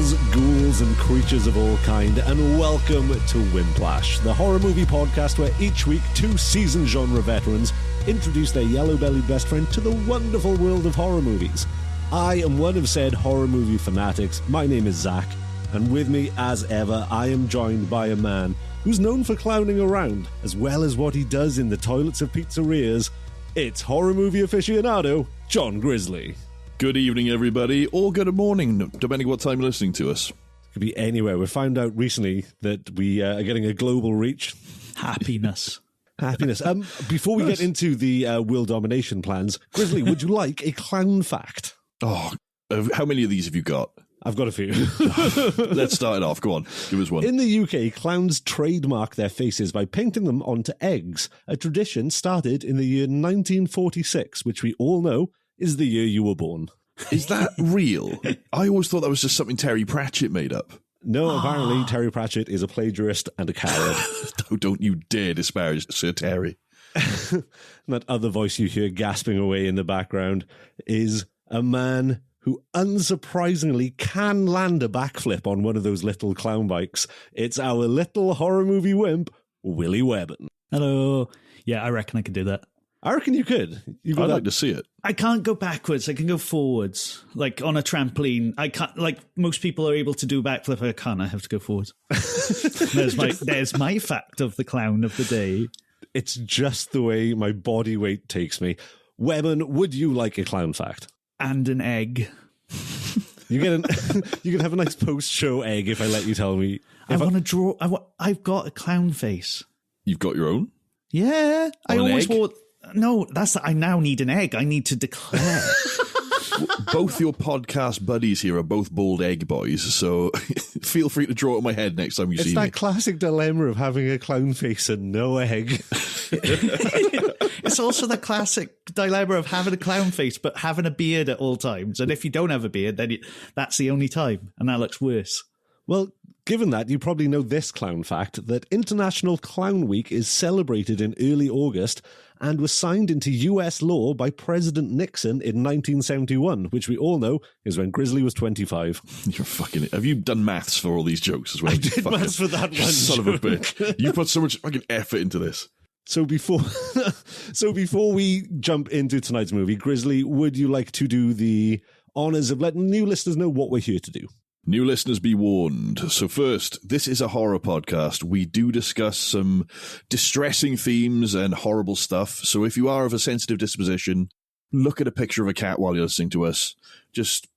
Ghouls, ghouls, and creatures of all kind, and welcome to Wimplash, the horror movie podcast where each week two seasoned genre veterans introduce their yellow-bellied best friend to the wonderful world of horror movies. I am one of said horror movie fanatics. My name is Zach, and with me, as ever, I am joined by a man who's known for clowning around, as well as what he does in the toilets of pizzerias. It's horror movie aficionado, John Grizzly. Good evening, everybody, or good morning, depending what time you're listening to us. Could be anywhere. We found out recently that we are getting a global reach. Happiness. Before we get into the world domination plans, Grizzly, would you like a clown fact? Oh, how many of these have you got? I've got a few. Let's start it off. Go on, give us one. In the UK, clowns trademark their faces by painting them onto eggs. A tradition started in the year 1946, which we all know is the year you were born. Is that real? I always thought that was just something Terry Pratchett made up. No, apparently Terry Pratchett is a plagiarist and a coward. Don't you dare disparage Sir Terry. That other voice you hear gasping away in the background is a man who unsurprisingly can land a backflip on one of those little clown bikes. It's our little horror movie wimp, Willy Webborn. Hello. Yeah, I reckon I could do that. I reckon you could. I'd like to see it. I can't go backwards. I can go forwards. Like on a trampoline. I can't, like most people are able to do backflip. I can't. I have to go forwards. There's my fact of the clown of the day. It's just the way my body weight takes me. Webborn, would you like a clown fact? And an egg. You can have a nice post-show egg if I let you tell me. I want to draw. I've got a clown face. You've got your own? Yeah. I always egg? wore. No, I now need an egg. I need to declare. Both your podcast buddies here are both bald egg boys, so feel free to draw it on my head next time you see me. It's that classic dilemma of having a clown face and no egg. It's also the classic dilemma of having a clown face but having a beard at all times. And if you don't have a beard, then that's the only time, and that looks worse. Well, given that, you probably know this clown fact, that International Clown Week is celebrated in early August and was signed into US law by President Nixon in 1971, which we all know is when Grizzly was 25. You're fucking... Have you done maths for all these jokes as well? I did maths for that one son joke. Of a bitch. You put so much fucking effort into this. So before we jump into tonight's movie, Grizzly, would you like to do the honours of letting new listeners know what we're here to do? New listeners be warned. So first, this is a horror podcast. We do discuss some distressing themes and horrible stuff. So if you are of a sensitive disposition, look at a picture of a cat while you're listening to us. Just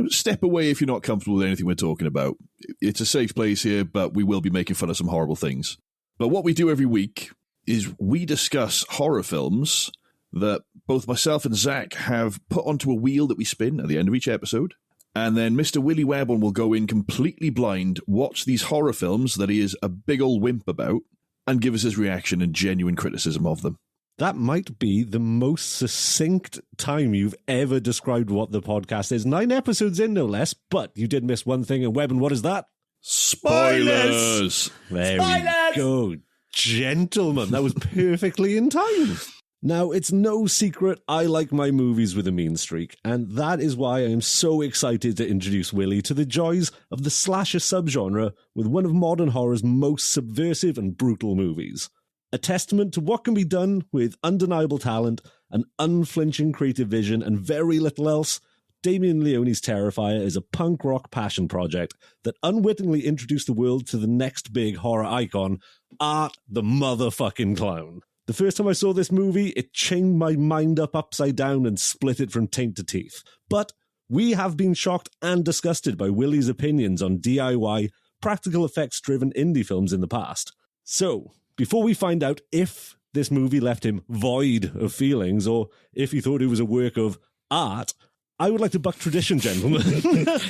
step away if you're not comfortable with anything we're talking about. It's a safe place here, but we will be making fun of some horrible things. But what we do every week is we discuss horror films that both myself and Zach have put onto a wheel that we spin at the end of each episode. And then Mr. Willy Webborn will go in completely blind, watch these horror films that he is a big old wimp about, and give us his reaction and genuine criticism of them. That might be the most succinct time you've ever described what the podcast is. 9 episodes in, no less, but you did miss one thing, and Webborn, what is that? Spoilers! There we go. Gentlemen, that was perfectly in time. Now, it's no secret I like my movies with a mean streak, and that is why I am so excited to introduce Willy to the joys of the slasher subgenre with one of modern horror's most subversive and brutal movies. A testament to what can be done with undeniable talent, an unflinching creative vision, and very little else, Damien Leone's Terrifier is a punk rock passion project that unwittingly introduced the world to the next big horror icon, Art the motherfucking Clown. The first time I saw this movie, it chained my mind up upside down and split it from taint to teeth. But we have been shocked and disgusted by Willy's opinions on DIY, practical effects-driven indie films in the past. So, before we find out if this movie left him void of feelings or if he thought it was a work of art, I would like to buck tradition, gentlemen, and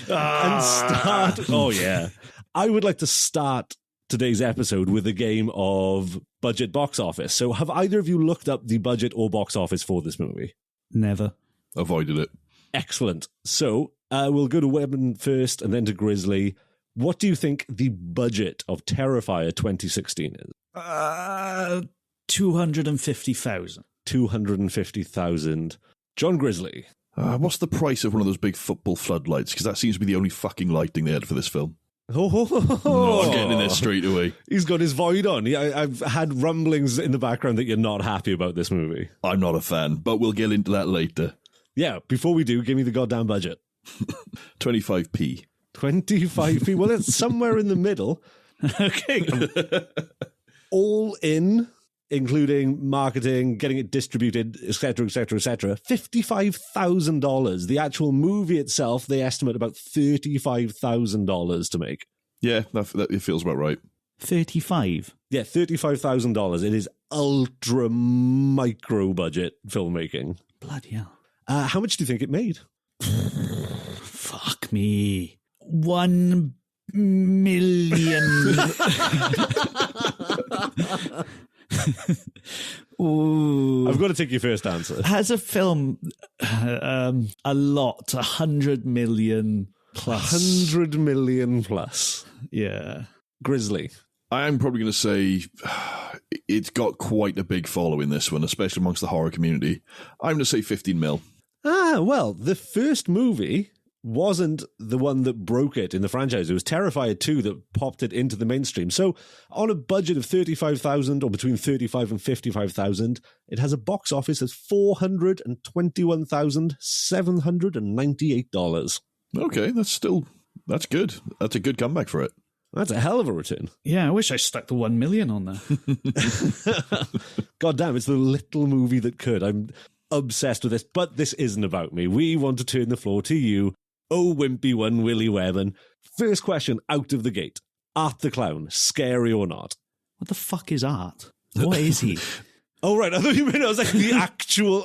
start... Oh, yeah. I would like to start today's episode with a game of budget box office. So have either of you looked up the budget or box office for this movie? Never. Avoided it. Excellent. So we'll go to Webborn first and then to Grizzly. What do you think the budget of Terrifier 2016 is? 250,000. 250,000. John Grizzly. What's the price of one of those big football floodlights? Because that seems to be the only fucking lighting they had for this film. Oh, I'm getting in there straight away. He's got his void on. I've had rumblings in the background that you're not happy about this movie. I'm not a fan, but we'll get into that later. Yeah, before we do, give me the goddamn budget. 25p. 25p. Well, it's somewhere in the middle. Okay. All in, including marketing, getting it distributed, etc., etc., etc. $55,000. The actual movie itself, they estimate about $35,000 to make. Yeah, that it feels about right. 35. Yeah, $35,000. It is ultra micro budget filmmaking. Bloody hell. How much do you think it made? Fuck me. 1 million. Ooh. I've got to take your first answer. Has a film a lot, 100 million plus? 100 million plus. Yeah. Grizzly. I'm probably going to say it's got quite a big following, this one, especially amongst the horror community. I'm going to say 15 mil. Well, the first movie wasn't the one that broke it in the franchise. It was Terrifier 2 that popped it into the mainstream. So on a budget of 35,000 or between 35 and 55,000, it has a box office of $421,798. Okay, that's good. That's a good comeback for it. That's a hell of a return. Yeah, I wish I stuck the 1 million on there. God damn, it's the little movie that could. I'm obsessed with this, but this isn't about me. We want to turn the floor to you. Oh, wimpy one, Willy Webborn. First question out of the gate. Art the Clown, scary or not? What the fuck is Art? What is he? Oh, right. I thought you meant I was like the actual...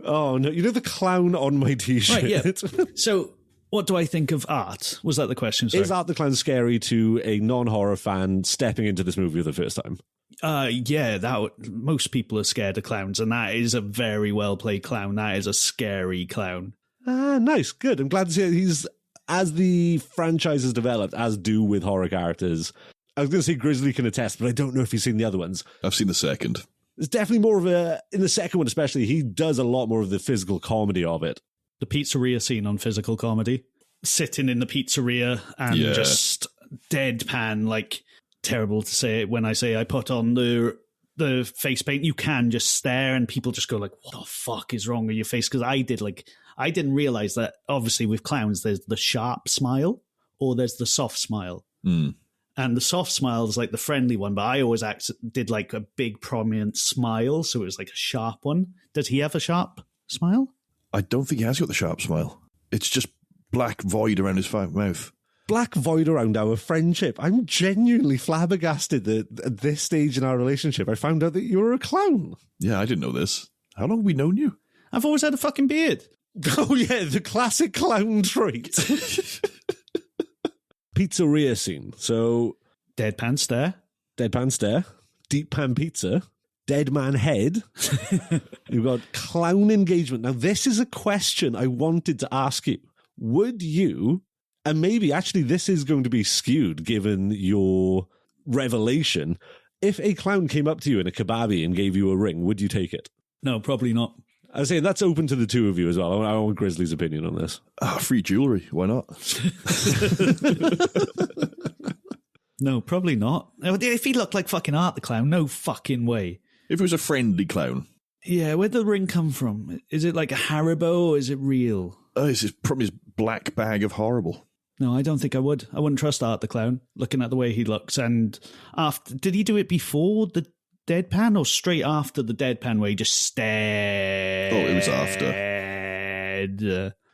oh, no. You know the clown on my T-shirt? Right, yeah. So, what do I think of Art? Was that the question? Sorry. Is Art the Clown scary to a non-horror fan stepping into this movie for the first time? Yeah, most people are scared of clowns, and that is a very well-played clown. That is a scary clown. Nice, good. I'm glad to see he's, as the franchise has developed, as do with horror characters. I was going to say Grizzly can attest, but I don't know if he's seen the other ones. I've seen the second. There's definitely more of in the second one especially, he does a lot more of the physical comedy of it. The pizzeria scene on physical comedy. Sitting in the pizzeria and just deadpan, like, terrible to say it when I say I put on the face paint. You can just stare and people just go like, what the fuck is wrong with your face? Because I didn't realize that obviously with clowns there's the sharp smile or there's the soft smile. And the soft smile is like the friendly one, but I always did like a big prominent smile, so it was like a sharp one. Does he have a sharp smile? I don't think he has got the sharp smile. It's just black void around his mouth. Black void around our friendship. I'm genuinely flabbergasted that at this stage in our relationship I found out that you were a clown. Yeah, I didn't know this. How long have we known you? I've always had a fucking beard. Oh yeah, the classic clown trait. Pizzeria scene. So Deadpan stare. Deep pan pizza. Dead man head. You've got clown engagement. Now this is a question I wanted to ask you. Would you... And maybe actually this is going to be skewed given your revelation. If a clown came up to you in a kebabby and gave you a ring, would you take it? No, probably not. I was saying that's open to the two of you as well. I want Grizzly's opinion on this. Free jewellery. Why not? No, probably not. If he looked like fucking Art the Clown, no fucking way. If it was a friendly clown. Yeah, where'd the ring come from? Is it like a Haribo or is it real? This is probably his black bag of horrible. No, I don't think I would. I wouldn't trust Art the Clown, looking at the way he looks. And after, did he do it before the deadpan or straight after the deadpan where he just stared? Oh, it was after.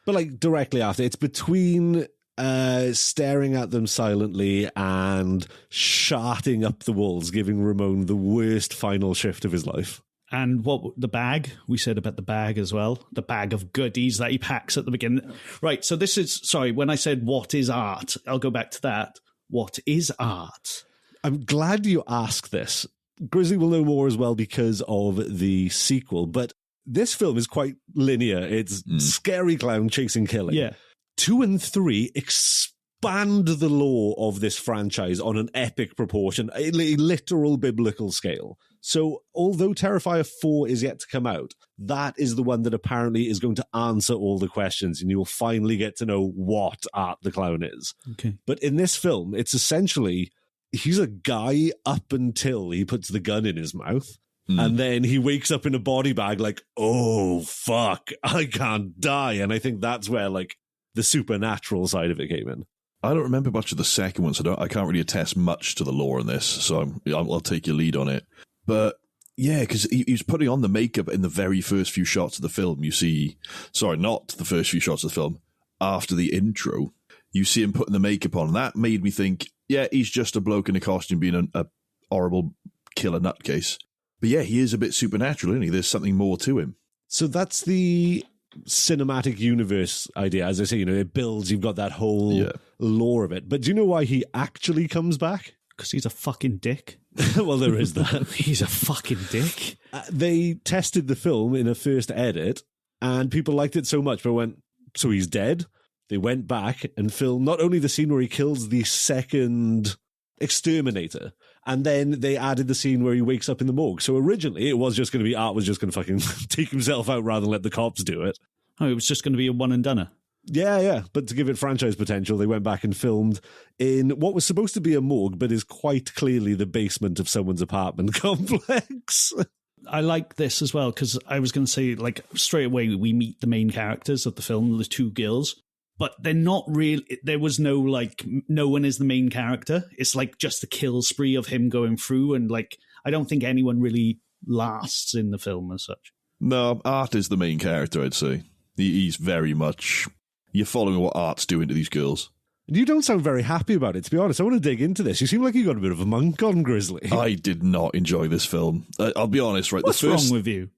But like directly after. It's between staring at them silently and sharting up the walls, giving Ramon the worst final shift of his life. And what the bag, we said about the bag as well, the bag of goodies that he packs at the beginning. Right, so this is, sorry, when I said what is art, I'll go back to that. What is art? I'm glad you asked this. Grizzly will know more as well because of the sequel, but this film is quite linear. It's scary clown chasing killing. Yeah. 2 and 3 expand the lore of this franchise on an epic proportion, a literal biblical scale. So although Terrifier 4 is yet to come out, that is the one that apparently is going to answer all the questions, and you'll finally get to know what Art the Clown is. Okay. But in this film, it's essentially, he's a guy up until he puts the gun in his mouth. And then he wakes up in a body bag like, oh, fuck, I can't die. And I think that's where, like, the supernatural side of it came in. I don't remember much of the second one, so I can't really attest much to the lore in this, so I'll take your lead on it. But, yeah, because he was putting on the makeup in the very first few shots of the film. You see, sorry, not the first few shots of the film, after the intro, you see him putting the makeup on. That made me think, yeah, he's just a bloke in a costume being a horrible killer nutcase. But yeah, he is a bit supernatural, isn't he? There's something more to him. So that's the cinematic universe idea. As I say, it builds, you've got that whole lore of it. But do you know why he actually comes back? Because he's a fucking dick. Well, there is that. He's a fucking dick. They tested the film in a first edit, and people liked it so much, but went, so he's dead? They went back and filmed not only the scene where he kills the second exterminator, and then they added the scene where he wakes up in the morgue. So originally it was just going to be Art was just going to fucking take himself out rather than let the cops do it. Oh, it was just going to be a one and doneer. Yeah. But to give it franchise potential, they went back and filmed in what was supposed to be a morgue, but is quite clearly the basement of someone's apartment complex. I like this as well, because I was going to say, like, straight away we meet the main characters of the film, the two girls. But they're not real. There was no, like, no one is the main character. It's like just the kill spree of him going through. And, like, I don't think anyone really lasts in the film as such. No, Art is the main character, I'd say. He's very much, you're following what Art's doing to these girls. You don't sound very happy about it, to be honest. I want to dig into this. You seem like you got a bit of a monk on Grizzly. I did not enjoy this film. I'll be honest, right? What's wrong with you?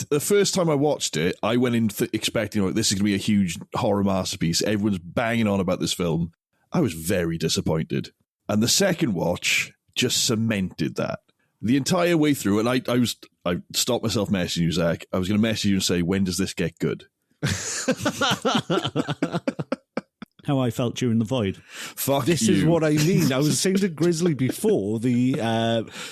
The first time I watched it, I went in expecting, like, this is going to be a huge horror masterpiece. Everyone's banging on about this film. I was very disappointed. And the second watch just cemented that. The entire way through, and I stopped myself messaging you, Zach. I was going to message you and say, when does this get good? How I felt during the void. Fuck this you. Is what I mean. I was saying to Grizzly before the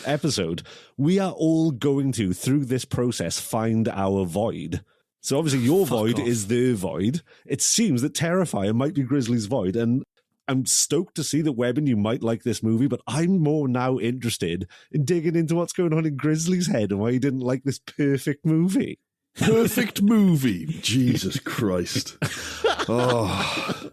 episode, we are all going to, through this process, find our void. So obviously your void is their void. It seems that Terrifier might be Grizzly's void, and I'm stoked to see that, Webborn, you might like this movie, but I'm more now interested in digging into what's going on in Grizzly's head and why he didn't like this perfect movie. Perfect movie. Jesus Christ. Oh.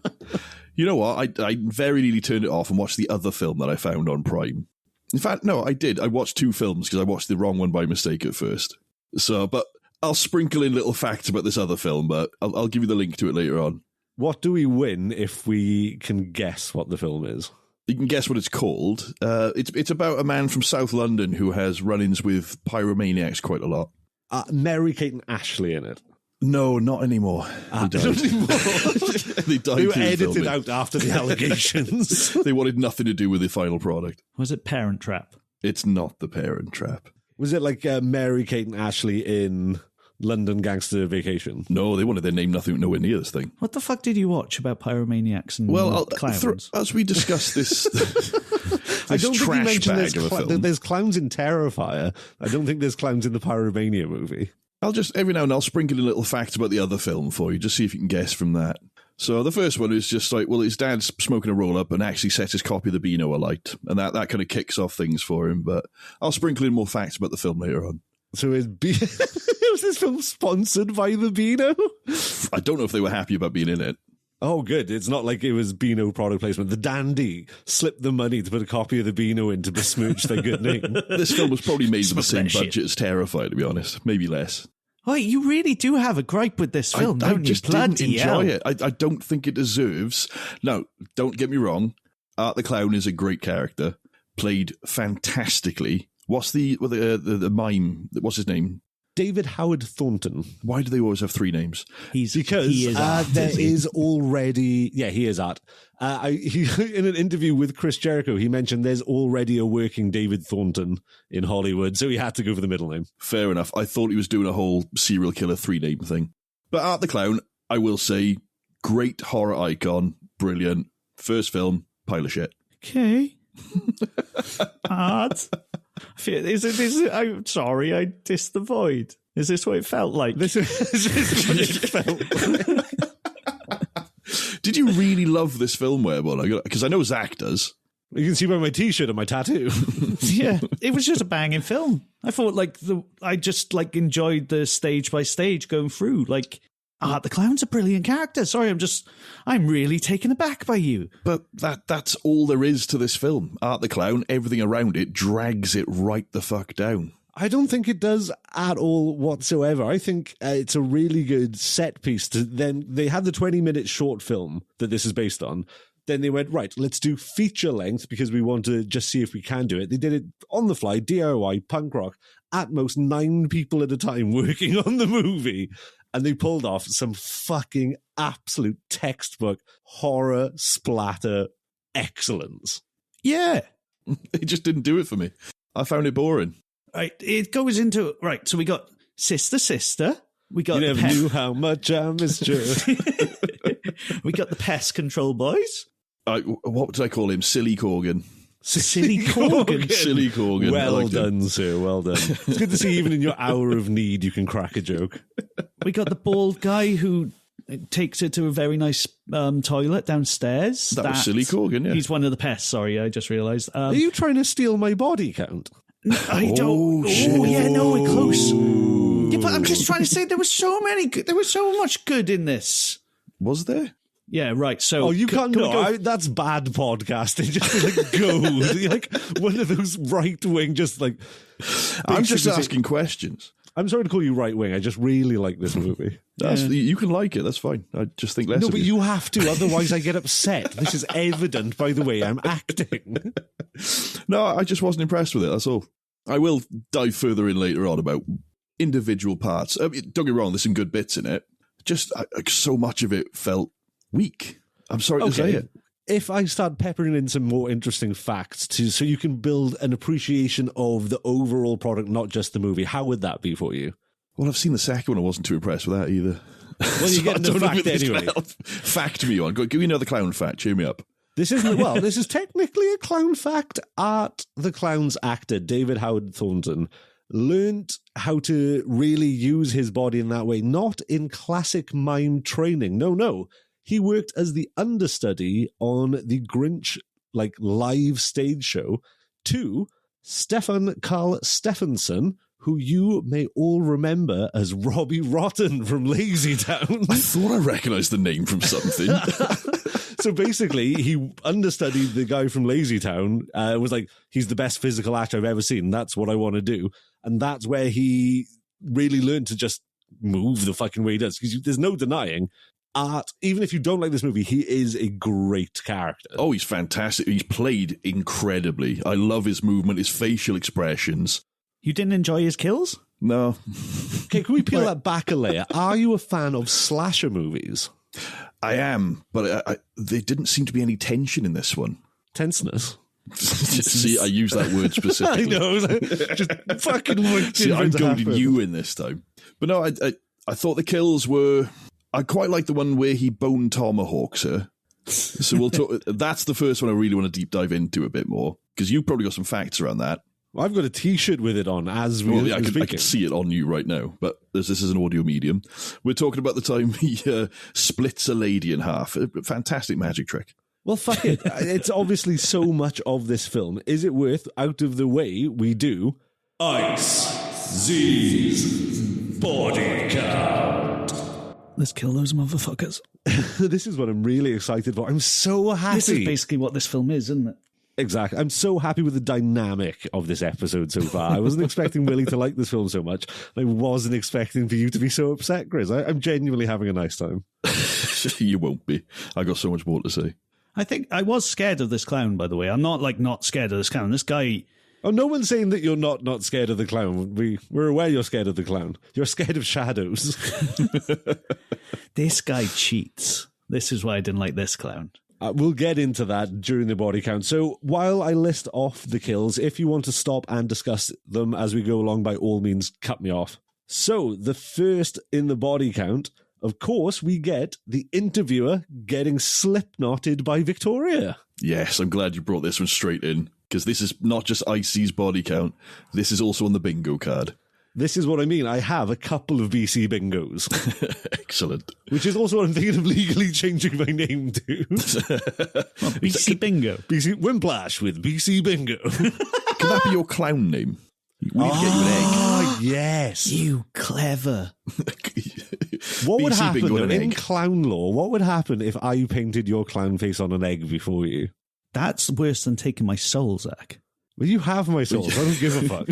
You know what? I very nearly turned it off and watched the other film that I found on Prime. In fact, no, I did. I watched two films because I watched the wrong one by mistake at first. So, but I'll sprinkle in little facts about this other film, but I'll give you the link to it later on. What do we win if we can guess what the film is? You can guess what it's called. It's about a man from South London who has run-ins with pyromaniacs quite a lot. Mary-Kate and Ashley in it. No, not anymore. They died. They died. They were edited out after the allegations. They wanted nothing to do with the final product. Was it Parent Trap? It's not The Parent Trap. Was it like Mary-Kate and Ashley in London Gangster Vacation? No, they wanted their name nothing nowhere near this thing. What the fuck did you watch about pyromaniacs and clowns? As we discuss this, I don't think you mentioned there's clowns in Terrifier. I don't think there's clowns in the Pyromania movie. I'll just, every now and then, I'll sprinkle in little facts about the other film for you, just see if you can guess from that. So the first one is just like, well, his dad's smoking a roll-up and actually sets his copy of the Beano alight, and that kind of kicks off things for him, but I'll sprinkle in more facts about the film later on. So was this film sponsored by the Beano? I don't know if they were happy about being in it. Oh, good. It's not like it was Beano product placement. The dandy slipped the money to put a copy of the Beano in to besmooch their good name. This film was probably made with the same budget as Terrifier, to be honest. Maybe less. Oh, you really do have a gripe with this film, don't you? I just didn't enjoy it. I don't think it deserves... No, don't get me wrong. Art the Clown is a great character. Played fantastically. What's the mime? What's his name? David Howard Thornton. Why do they always have three names? Because he is Art, there is already... Yeah, he is Art. In an interview with Chris Jericho, he mentioned there's already a working David Thornton in Hollywood, so he had to go for the middle name. Fair enough. I thought he was doing a whole serial killer three-name thing. But Art the Clown, I will say, great horror icon, brilliant. First film, pile of shit. Okay. Art. I'm sorry, I dissed the void. Is this what it felt like? This is what it felt like. Did you really love this film, Webborn? Because I know Zach does. You can see by my T-shirt and my tattoo. Yeah, it was just a banging film. I thought I just enjoyed the stage by stage going through. Art the Clown's a brilliant character. Sorry, I'm really taken aback by you. But that's all there is to this film. Art the Clown, everything around it drags it right the fuck down. I don't think it does at all whatsoever. I think it's a really good set piece. Then they had the 20-minute short film that this is based on. Then they went, right, let's do feature length because we want to just see if we can do it. They did it on the fly, DIY, punk rock, at most 9 people at a time working on the movie. And they pulled off some fucking absolute textbook horror splatter excellence. Yeah. It just didn't do it for me. I found it boring. Right, it goes into... Right, so we got Sister. We got you never knew how much I missed you. We got the pest control boys. What did I call him? Silly Corgan. Silly Corgan. Silly Corgan. Well done, sir. Well done. It's good to see even in your hour of need you can crack a joke. We got the bald guy who takes it to a very nice toilet downstairs. That was Silly Corgan, yeah. He's one of the pests, sorry, I just realised. Are you trying to steal my body count? I don't... Oh, yeah, no, we're close. Yeah, but I'm just trying to say there was so much good in this. Was there? Yeah, right. So, you can't know. That's bad podcasting. Just gold. You're like one of those right wing. I'm just asking questions. I'm sorry to call you right wing. I just really like this movie. You can like it. That's fine. I just think less. No, but you have to. Otherwise, I get upset. This is evident by the way I'm acting. No, I just wasn't impressed with it. That's all. I will dive further in later on about individual parts. Don't get me wrong. There's some good bits in it. Just so much of it felt weak. I'm sorry to say it. If I start peppering in some more interesting facts so you can build an appreciation of the overall product, not just the movie, how would that be for you? Well, I've seen the second one. I wasn't too impressed with that either. Well, you get the fact anyway. Fact me on. Give me another clown fact. Cheer me up. This is technically a clown fact. Art the Clown's actor, David Howard Thornton, learned how to really use his body in that way, not in classic mime training. No. He worked as the understudy on the Grinch live stage show to Stefan Carl Stephenson, who you may all remember as Robbie Rotten from Lazy Town. I thought I recognised the name from something. So basically, he understudied the guy from Lazy Town, was like, he's the best physical actor I've ever seen. That's what I want to do. And that's where he really learned to just move the fucking way he does. Because there's no denying, Art, even if you don't like this movie, he is a great character. Oh, he's fantastic. He's played incredibly. I love his movement, his facial expressions. You didn't enjoy his kills? No. Okay, can we peel that back a layer? Are you a fan of slasher movies? I am, but there didn't seem to be any tension in this one. Tenseness? See, I use that word specifically. I know. Just fucking waiting. See, I'm goading you in this time. But no, I thought the kills were... I quite like the one where he bone tomahawks her. So we'll talk... That's the first one I really want to deep dive into a bit more, because you've probably got some facts around that. Well, I've got a T-shirt with it on as we I can see it on you right now, but this is an audio medium. We're talking about the time he splits a lady in half. A fantastic magic trick. Well, fuck it. It's obviously so much of this film. Is it worth, out of the way, we do Ice Z's body count? Let's kill those motherfuckers. This is what I'm really excited for. I'm so happy. This is basically what this film is, isn't it? Exactly. I'm so happy with the dynamic of this episode so far. I wasn't expecting Willy to like this film so much. I wasn't expecting for you to be so upset, Grizz. I'm genuinely having a nice time. You won't be. I got so much more to say. I think I was scared of this clown, by the way. I'm not not scared of this clown. This guy... Oh, no one's saying that you're not scared of the clown. We're aware you're scared of the clown. You're scared of shadows. This guy cheats. This is why I didn't like this clown. We'll get into that during the body count. So while I list off the kills, if you want to stop and discuss them as we go along, by all means, cut me off. So the first in the body count, of course, we get the interviewer getting slip-knotted by Victoria. Yes, I'm glad you brought this one straight in. because this is not just Icy's body count. This is also on the bingo card. This is what I mean. I have a couple of BC bingos. Excellent. Which is also what I'm thinking of legally changing my name to. BC Bingo. BC Wimplash with BC Bingo. Can that be your clown name? We need to get you an egg. Oh, yes. You clever. What would BC happen Bingo though, and an in egg. clown law? What would happen if I painted your clown face on an egg before you? That's worse than taking my soul, Zach. Well, you have my soul. So I don't give a fuck.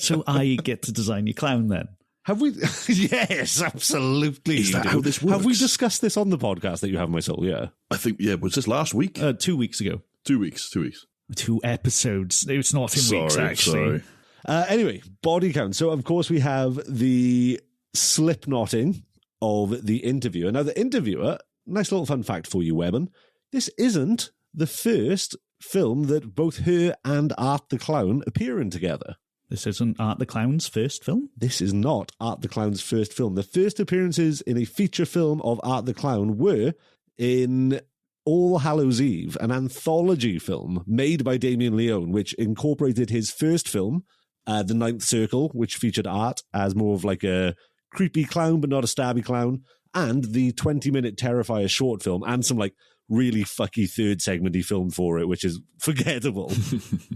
So I get to design your clown then. Have we? Yes, absolutely. Is that you do. how this works? Have we discussed this on the podcast that you have my soul? Yeah. I think, was this last week? 2 weeks ago. 2 weeks. 2 weeks. 2 episodes. It's not in weeks, actually. Sorry. Anyway, body count. So, of course, we have the slip knotting of the interviewer. Now, the interviewer, nice little fun fact for you, Webborn, this isn't the first film that both her and Art the Clown appear in together. This isn't Art the Clown's first film? This is not Art the Clown's first film. The first appearances in a feature film of Art the Clown were in All Hallows Eve, an anthology film made by Damien Leone, which incorporated his first film, The Ninth Circle, which featured Art as more of like a creepy clown, but not a stabby clown, and the 20-minute Terrifier short film, and some like really fucky third segmenty film for it, which is forgettable.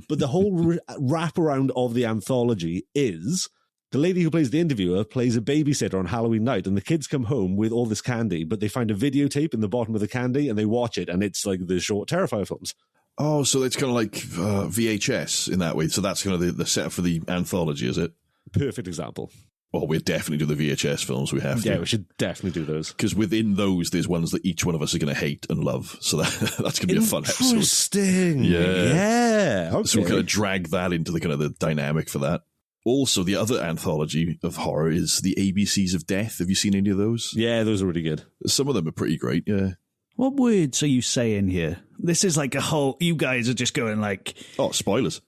But the whole wraparound of the anthology is the lady who plays the interviewer plays a babysitter on Halloween night, and the kids come home with all this candy, but they find a videotape in the bottom of the candy and they watch it, and it's like the short Terrifier films. Oh, so it's kind of like VHS in that way. So that's kind of the setup for the anthology, is it? Perfect example. Well, we'll definitely do the VHS films. We have to. Yeah, we should definitely do those. Because within those, there's ones that each one of us are going to hate and love. So that's going to be a fun episode. Interesting. Yeah. Okay. So we'll kind of drag that into the kind of the dynamic for that. Also, the other anthology of horror is the ABCs of Death. Have you seen any of those? Yeah, those are really good. Some of them are pretty great, yeah. What words are you saying here? This is like a whole... You guys are just going like... Oh, spoilers.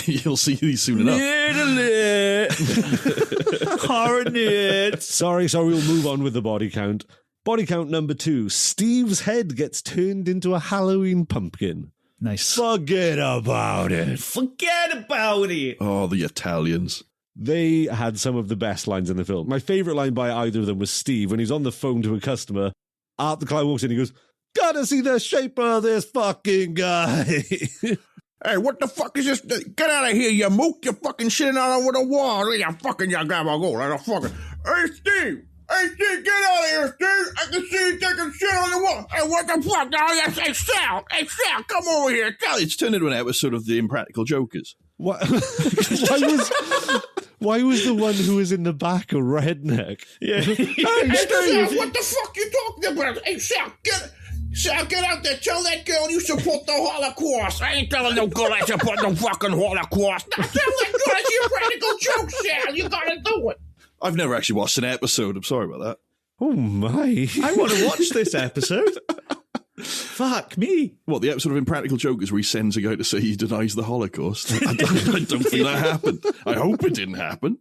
You'll see these soon enough. Horror nerds. Sorry, we'll move on with the body count. Body count number 2. Steve's head gets turned into a Halloween pumpkin. Nice. Forget about it. Forget about it. Oh, the Italians. They had some of the best lines in the film. My favourite line by either of them was Steve when he's on the phone to a customer. Art the Clown walks in and he goes, "Gotta see the shape of this fucking guy." Hey, what the fuck is this? Get out of here, you mook. You're fucking shitting all over the wall. You fucking, you grandma go like a fucking. Hey, Steve. Hey, Steve, get out of here, Steve. I can see you taking shit on the wall. Hey, what the fuck? Hey, Sal. Hey, Sal, come over here. It's turned into an episode of The Impractical Jokers. Why was the one who was in the back a redneck? Yeah. Hey, Steve, what the fuck you talking about? Hey, Sal, get out there. Tell that girl you support the Holocaust. I ain't telling no girl I support no fucking Holocaust. Now, tell that girl it's your practical joke, Sal. You gotta do it. I've never actually watched an episode. I'm sorry about that. Oh my. I want to watch this episode. Fuck me. What, the episode of Impractical Jokers where he sends a guy to say he denies the Holocaust? I don't think that happened. I hope it didn't happen.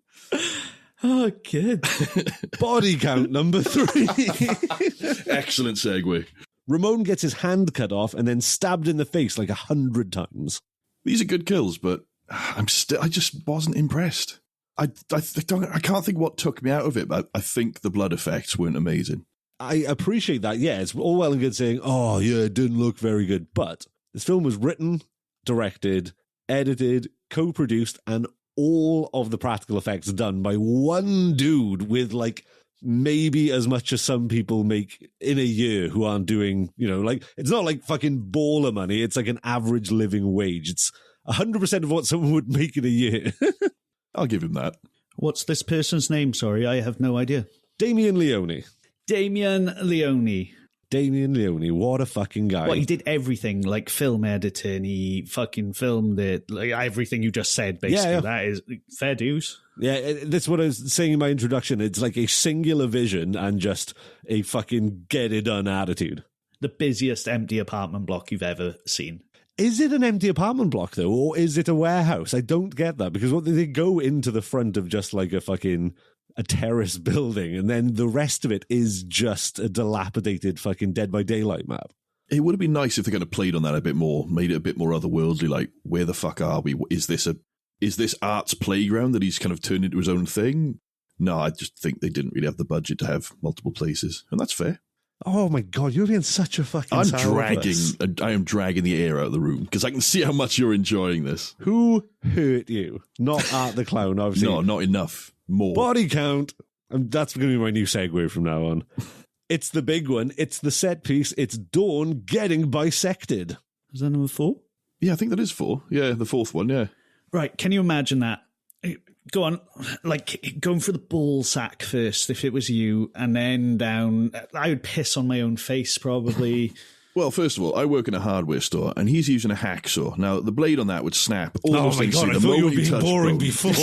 Oh, good. Body count number 3. Excellent segue. Ramon gets his hand cut off and then stabbed in the face like 100 times. These are good kills, but I just wasn't impressed. I can't think what took me out of it, but I think the blood effects weren't amazing. I appreciate that. Yeah, it's all well and good saying, "Oh, yeah, it didn't look very good." But this film was written, directed, edited, co-produced, and all of the practical effects done by one dude with like maybe as much as some people make in a year who aren't doing, like, it's not like fucking baller money. It's like an average living wage. It's 100% of what someone would make in a year. I'll give him that. What's this person's name? Sorry, I have no idea. Damien Leone. Damien Leone. Damien Leone, what a fucking guy. Well, he did everything, like film editing, he fucking filmed it, like everything you just said, basically. Yeah. That is fair dues. Yeah, that's what I was saying in my introduction. It's like a singular vision and just a fucking get-it-done attitude. The busiest empty apartment block you've ever seen. Is it an empty apartment block, though, or is it a warehouse? I don't get that, because they go into the front of just like a terrace building, and then the rest of it is just a dilapidated fucking Dead by Daylight map. It would have been nice if they kind of played on that a bit more, made it a bit more otherworldly, like, where the fuck are we? Is this art's playground that he's kind of turned into his own thing? No, I just think they didn't really have the budget to have multiple places, and that's fair. Oh my God, you're being such a fucking I am dragging the air out of the room, because I can see how much you're enjoying this. Who hurt you? Not Art the Clown, obviously. No, not enough. More. Body count. And that's going to be my new segue from now on. It's the big one. It's the set piece. It's Dawn getting bisected. Is that number 4? Yeah, I think that is 4. Yeah, the 4th one, yeah. Right, can you imagine that? Go on, like, going for the ball sack first, if it was you, and then down. I would piss on my own face, probably. Well, first of all, I work in a hardware store, and he's using a hacksaw. Now, the blade on that would snap. Oh my God, I thought you were being boring before.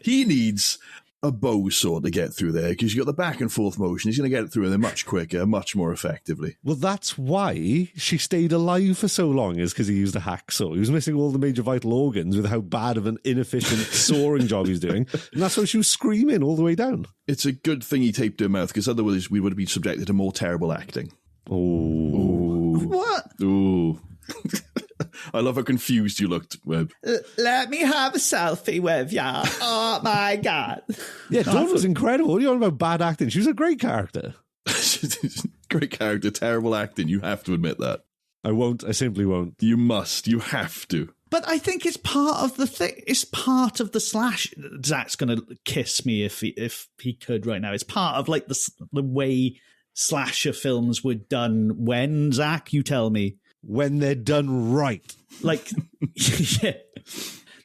He needs a bow saw to get through there, because you've got the back and forth motion. He's going to get it through there much quicker, much more effectively. Well, that's why she stayed alive for so long, is because he used a hacksaw. He was missing all the major vital organs with how bad of an inefficient sawing job he's doing. And that's why she was screaming all the way down. It's a good thing he taped her mouth, because otherwise we would have been subjected to more terrible acting. Oh. What? Ooh. I love how confused you looked, Webb. Let me have a selfie with ya. Oh my God. Yeah, Dawn was incredible. What are you on about bad acting? She was a great character. Great character, terrible acting. You have to admit that. I won't. I simply won't. You must. You have to. But I think it's part of the thing. It's part of the slash. Zach's going to kiss me if he could right now. It's part of like the way slasher films were done when, Zach, you tell me. When they're done right. Like, yeah.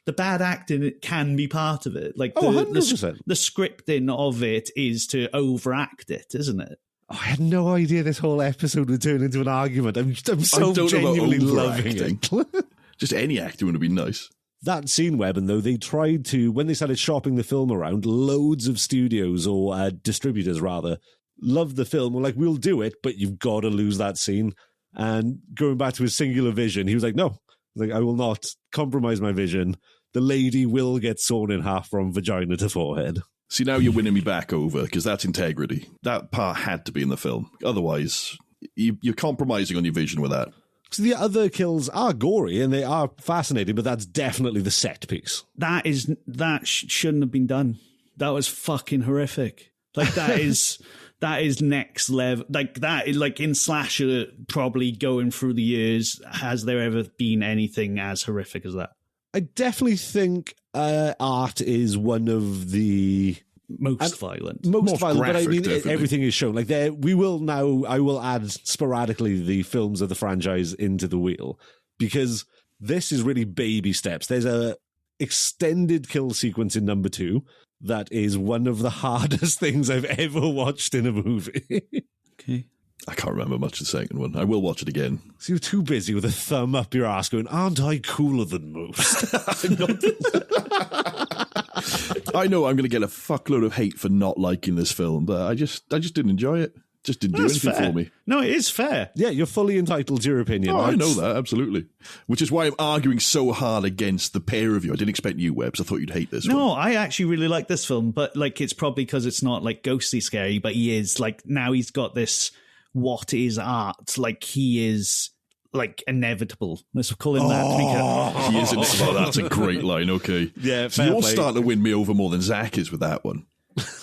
The bad acting, it can be part of it. Like, the 100%. The scripting of it is to overact it, isn't it? Oh, I had no idea this whole episode would turn into an argument. I'm so genuinely loving it. Just any acting would have been nice. That scene, Webborn, though, they tried to, when they started shopping the film around, loads of studios, or distributors rather, loved the film. Were like, we'll do it, but you've got to lose that scene. And going back to his singular vision, he was like, no, like, I will not compromise my vision. The lady will get sawn in half from vagina to forehead. See, now you're winning me back over, because that's integrity. That part had to be in the film. Otherwise, you're compromising on your vision with that. So the other kills are gory and they are fascinating, but that's definitely the set piece. That shouldn't have been done. That was fucking horrific. Like, that is next level. Like, that is like in slasher, probably going through the years, has there ever been anything as horrific as that? I definitely think art is one of the most violent, but I mean, definitely. Everything is shown. Like, I will add sporadically the films of the franchise into the wheel, because this is really baby steps. There's a extended kill sequence in number 2 that is one of the hardest things I've ever watched in a movie. Okay. I can't remember much of the second one. I will watch it again. So you're too busy with a thumb up your ass going, aren't I cooler than most? I'm not. I know I'm going to get a fuckload of hate for not liking this film, but I just didn't enjoy it. Just didn't do anything for me. No, it is fair. Yeah, you're fully entitled to your opinion. Oh, I know that, absolutely. Which is why I'm arguing so hard against the pair of you. I didn't expect you, Webbs. I thought you'd hate this one. No, I actually really like this film, but like, it's probably because it's not like ghostly scary, but he is like, now he's got this, what is art? Like, he is like inevitable. Let's call him that. He is inevitable. That's a great line. Okay. Yeah, so you're starting to win me over more than Zach is with that one.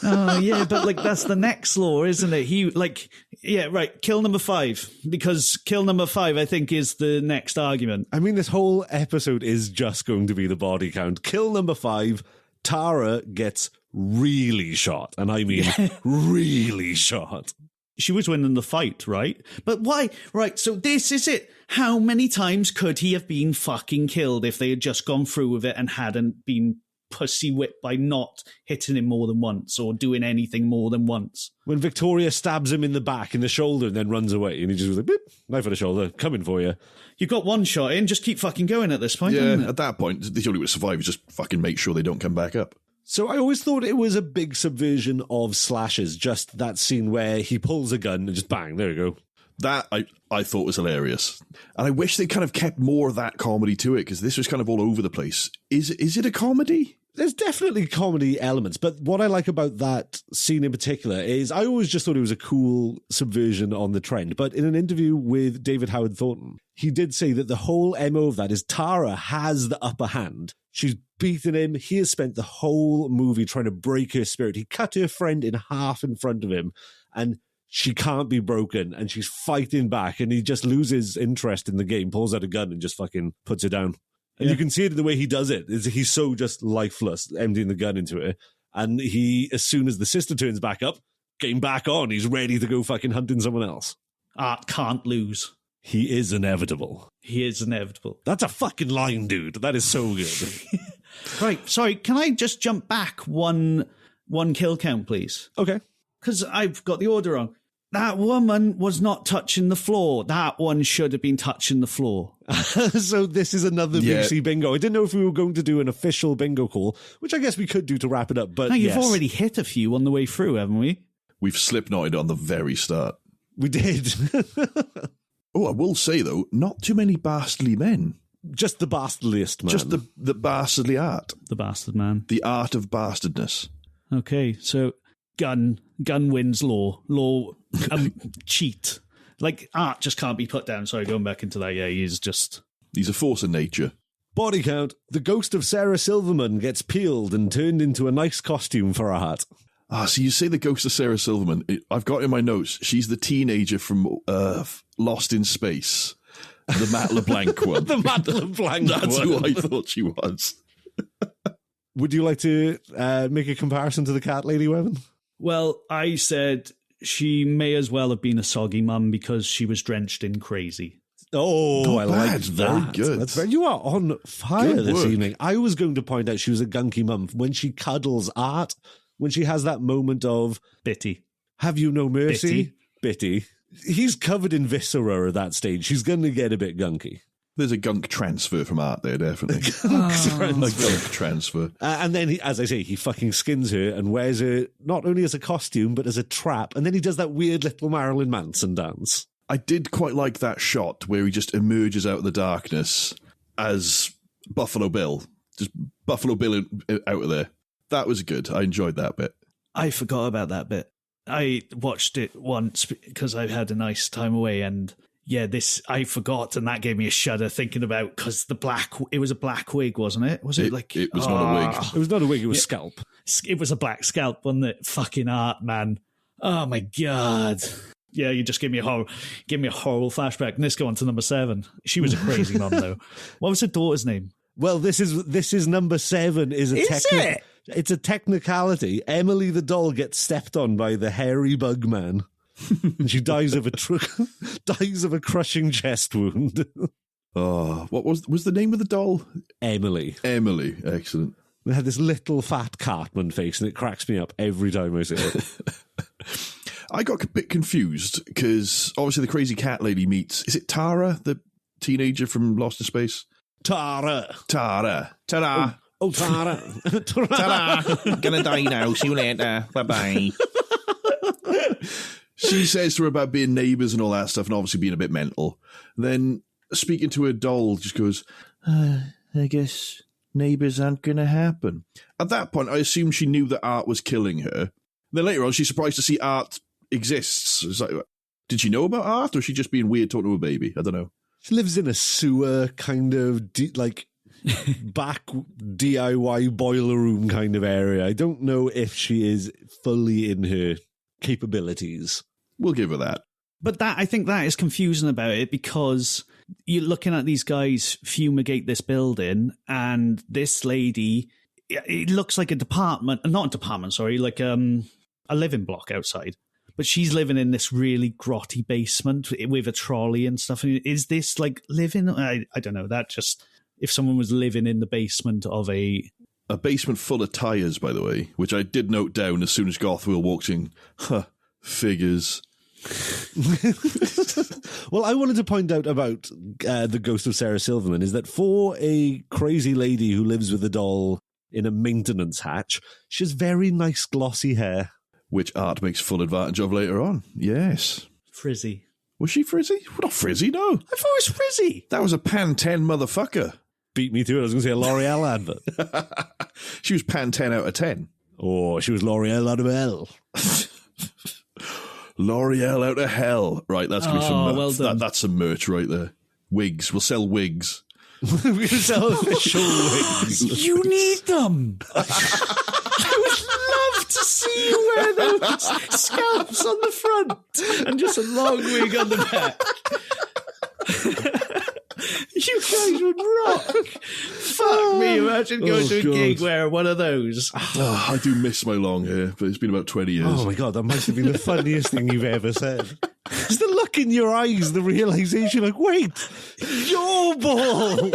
Oh, yeah, but like, that's the next law, isn't it? He, like, yeah, right, kill number 5, because kill number 5, I think, is the next argument. I mean, this whole episode is just going to be the body count. Kill number 5, Tara gets really shot, and I mean really shot. She was winning the fight, right? But why? Right, so this is it. How many times could he have been fucking killed if they had just gone through with it and hadn't been pussy whipped by not hitting him more than once or doing anything more than once? When Victoria stabs him in the back, in the shoulder, and then runs away, and he just was like, beep, knife on the shoulder, coming for you. You got one shot in, just keep fucking going at this point. Yeah, at that point, the only way to survive is just fucking make sure they don't come back up. So I always thought it was a big subversion of slashers, just that scene where he pulls a gun and just bang, there you go. That I thought was hilarious. And I wish they kind of kept more of that comedy to it, because this was kind of all over the place. Is it a comedy? There's definitely comedy elements, but what I like about that scene in particular is I always just thought it was a cool subversion on the trend. But in an interview with David Howard Thornton, he did say that the whole MO of that is Tara has the upper hand. She's beaten him. He has spent the whole movie trying to break her spirit. He cut her friend in half in front of him, and she can't be broken, and she's fighting back, and he just loses interest in the game, pulls out a gun and just fucking puts it down. And you can see it in the way he does it. He's so just lifeless, emptying the gun into it. And he, as soon as the sister turns back up, game back on. He's ready to go fucking hunting someone else. Art can't lose. He is inevitable. He is inevitable. That's a fucking line, dude. That is so good. Right, sorry, can I just jump back one kill count, please? Okay. Because I've got the order wrong. That woman was not touching the floor. That one should have been touching the floor. So this is another VC bingo. I didn't know if we were going to do an official bingo call, which I guess we could do to wrap it up. But you've already hit a few on the way through, haven't we? We've slipknotted on the very start. We did. Oh, I will say, though, not too many bastardly men. Just the bastardliest man. Just the bastardly art. The bastard man. The art of bastardness. Okay, so gun wins law. Law cheat. Like, art just can't be put down. Sorry, going back into that. Yeah, he's a force of nature. Body count. The ghost of Sarah Silverman gets peeled and turned into a nice costume for Art. So you say the ghost of Sarah Silverman. I've got in my notes, she's the teenager from Lost in Space. The Matt LeBlanc one. The Matt LeBlanc That's one. who I thought she was. Would you like to make a comparison to the cat lady, Webborn? Well, I said she may as well have been a soggy mum because she was drenched in crazy. Oh, I like that. Very good. You are on fire Good this work. evening. I was going to point out she was a gunky mum when she cuddles Art, when she has that moment of, Bitty. have you no mercy? Bitty. He's covered in viscera at that stage. She's going to get a bit gunky. There's a gunk transfer from Art there, definitely. A gunk transfer. And then, as I say, he fucking skins her and wears her not only as a costume, but as a trap. And then he does that weird little Marilyn Manson dance. I did quite like that shot where he just emerges out of the darkness as Buffalo Bill. Just Buffalo Bill out of there. That was good. I enjoyed that bit. I forgot about that bit. I watched it once because I had a nice time away, and yeah, I forgot, and that gave me a shudder thinking about, because it was a black wig, wasn't it? Was it like... It was not a wig. It was not a wig, it was scalp. It was a black scalp, wasn't it? Fucking Art, man. Oh my God. Yeah, you just gave me a horrible flashback. And let's go on to number 7. She was a crazy mum, though. What was her daughter's name? Well, this is number 7. It's a technicality. Emily the doll gets stepped on by the hairy bug man. And she dies of a crushing chest wound. Oh, what was the name of the doll? Emily. Emily, excellent. They had this little fat Cartman face, and it cracks me up every time I see it. I got a bit confused because obviously the crazy cat lady meets. Is it Tara, the teenager from Lost in Space? Tara. Ta-da. Oh, Tara. Ta-da. Gonna die now. See you later. Bye-bye. She says to her about being neighbours and all that stuff, and obviously being a bit mental. Then, speaking to her doll, just goes, I guess neighbours aren't going to happen. At that point, I assumed she knew that Art was killing her. Then later on, she's surprised to see Art exists. It's like, did she know about Art, or is she just being weird talking to a baby? I don't know. She lives in a sewer kind of, back DIY boiler room kind of area. I don't know if she is fully in her capabilities. We'll give her that. But I think that is confusing about it, because you're looking at these guys fumigate this building, and this lady, it looks like like a living block outside. But she's living in this really grotty basement with a trolley and stuff. Is this like living? I don't know. That just, if someone was living in the basement of a basement full of tyres, by the way, which I did note down as soon as Gothwill walked in. Figures. Well, I wanted to point out about the ghost of Sarah Silverman is that for a crazy lady who lives with a doll in a maintenance hatch, she has very nice glossy hair. Which Art makes full advantage of later on. Yes. frizzy. Was she frizzy? Not frizzy, no. I thought it was frizzy. That was a Pan 10 motherfucker. beat me to it. I was going to say a L'Oreal advert. She was pan 10 out of 10. Or she was L'Oreal out of hell. L'Oreal out of hell. Right, that's going to be some well done. That's some merch right there. Wigs. We'll sell wigs. We're going to sell official wigs. You need them. I would love to see you wear those scalps on the front and just a long wig on the back. You guys would rock. Fuck me, imagine going to a gig wearing one of those. Oh, I do miss my long hair, but it's been about 20 years. Oh my God, that must have been the funniest thing you've ever said. It's the look in your eyes, the realization, like, wait, you're bald.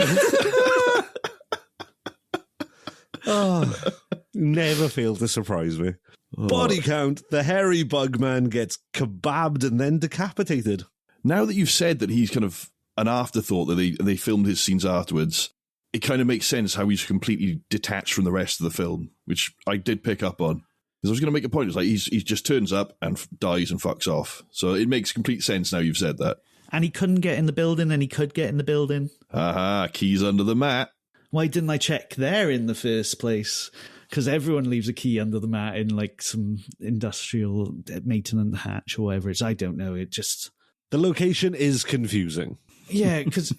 Oh, never failed to surprise me. Body count, the hairy bug man gets kebabbed and then decapitated. Now that you've said that he's kind of an afterthought, that they filmed his scenes afterwards, it kind of makes sense how he's completely detached from the rest of the film, which I did pick up on. Because I was going to make a point, it's like he just turns up and dies and fucks off. So it makes complete sense now you've said that. And he couldn't get in the building, and he could get in the building. Aha, keys under the mat. Why didn't I check there in the first place? Because everyone leaves a key under the mat in like some industrial maintenance hatch or whatever it is. I don't know. It just... The location is confusing. Yeah, because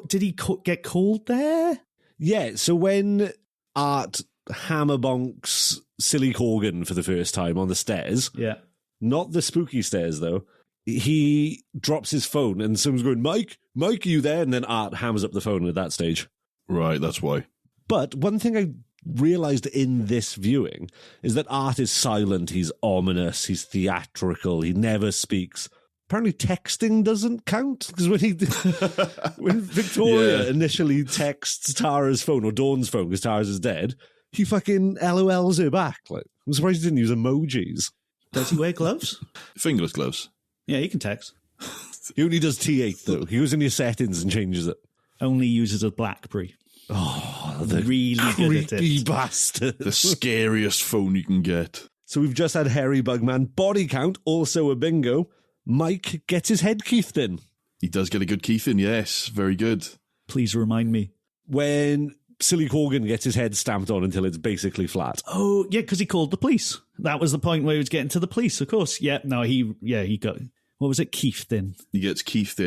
did he get called there? Yeah, so when Art hammerbonks Silly Corgan for the first time on the stairs, yeah, not the spooky stairs though, he drops his phone and someone's going, Mike, are you there? And then Art hammers up the phone at that stage. Right, that's why. But one thing I realised in this viewing is that Art is silent, he's ominous, he's theatrical, he never speaks. Apparently texting doesn't count, because when Victoria initially texts Tara's phone, or Dawn's phone, because Tara's is dead, he fucking LOLs her back. Like, I'm surprised he didn't use emojis. Does he wear gloves? Fingerless gloves. Yeah, he can text. He only does T8, though. He goes in your settings and changes it. Only uses a BlackBerry. Oh, the really good at creepy it. bastard. The scariest phone you can get. So we've just had Hairy Bugman. Body count, also a bingo. Mike gets his head keithed in. He does get a good keith in, yes. Very good. Please remind me. When Silly Corgan gets his head stamped on until it's basically flat. Oh, yeah, because he called the police. That was the point where he was getting to the police, of course. Yeah, no, he got... What was it? Keithed in. He gets keithed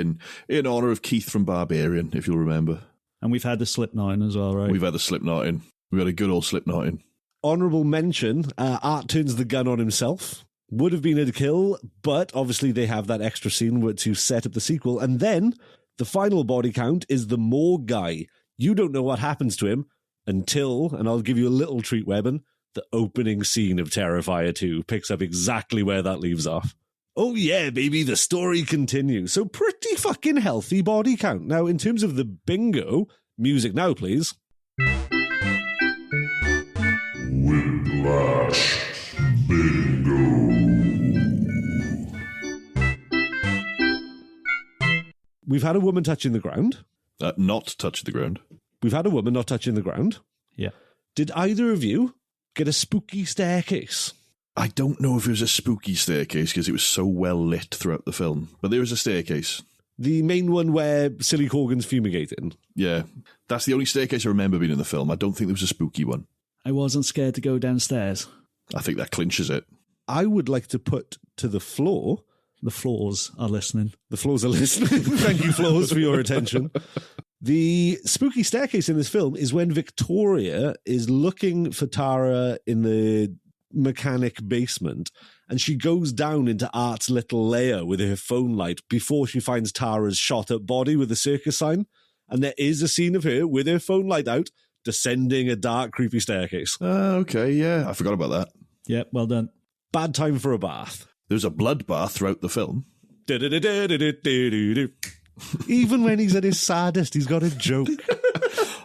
in honour of Keith from Barbarian, if you'll remember. And we've had the Slipknot in as well, right? We've had the Slipknot in. We've had a good old Slipknot in. Honourable mention, Art turns the gun on himself. Would have been a kill, but obviously they have that extra scene to set up the sequel. And then the final body count is the morgue guy. You don't know what happens to him until, and I'll give you a little treat, Webborn, the opening scene of Terrifier 2 picks up exactly where that leaves off. Oh yeah, baby, the story continues. So pretty fucking healthy body count. Now, in terms of the bingo, music now, please. Wimplash Bingo. We've had a woman touching the ground. Not touch the ground. We've had a woman not touching the ground. Yeah. Did either of you get a spooky staircase? I don't know if it was a spooky staircase because it was so well lit throughout the film, but there was a staircase. The main one where Silly Corgan's fumigating. Yeah, that's the only staircase I remember being in the film. I don't think there was a spooky one. I wasn't scared to go downstairs. I think that clinches it. I would like to put to the floor. The floors are listening. The floors are listening. Thank you, floors, for your attention. The spooky staircase in this film is when Victoria is looking for Tara in the mechanic basement, and she goes down into Art's little lair with her phone light before she finds Tara's shot up body with the circus sign. And there is a scene of her with her phone light out descending a dark, creepy staircase. Okay, yeah. I forgot about that. Yep, well done. Bad time for a bath. There's a bloodbath throughout the film. Even when he's at his saddest, he's got a joke.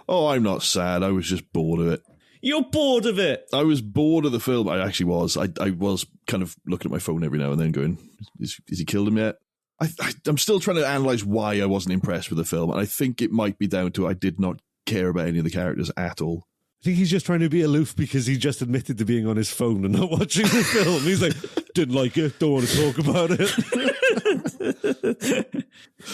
Oh, I'm not sad. I was just bored of it. You're bored of it. I was bored of the film. I actually was. I was kind of looking at my phone every now and then going, is he killed him yet? I'm still trying to analyse why I wasn't impressed with the film. And I think it might be down to I did not care about any of the characters at all. I think he's just trying to be aloof because he just admitted to being on his phone and not watching the film. He's like, didn't like it, don't want to talk about it.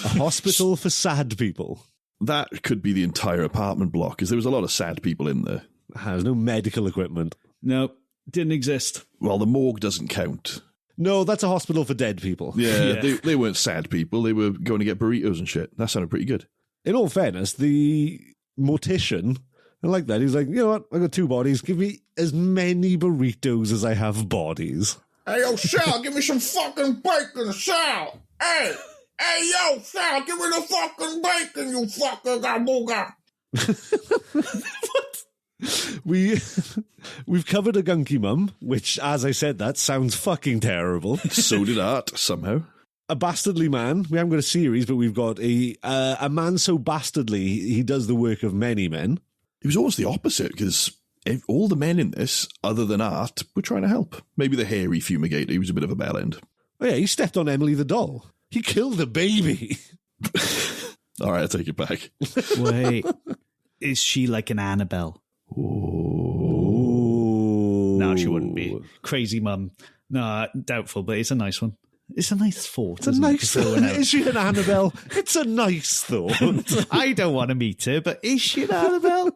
A hospital for sad people. That could be the entire apartment block, because there was a lot of sad people in there. There's no medical equipment. No, didn't exist. Well, the morgue doesn't count. No, that's a hospital for dead people. Yeah, they weren't sad people. They were going to get burritos and shit. That sounded pretty good. In all fairness, the mortician, I like that. He's like, you know what? I got 2 bodies. Give me as many burritos as I have bodies. Hey, yo, Sal, give me some fucking bacon, Sal. Hey, yo, Sal, give me the fucking bacon, you fucking gabooga. We've covered a gunky mum, which, as I said, that sounds fucking terrible. So did Art, somehow. A bastardly man. We haven't got a series, but we've got a man so bastardly he does the work of many men. It was almost the opposite, because all the men in this, other than Art, were trying to help. Maybe the hairy fumigator, he was a bit of a bell end. Oh yeah, he stepped on Emily the doll. He killed a baby. All right, I take it back. Wait, is she like an Annabelle? Ooh. No, she wouldn't be. Crazy mum. No, doubtful, but it's a nice one. It's a nice thought. It's a nice thought. Is she an Annabelle? It's a nice thought. I don't want to meet her, but is she an Annabelle?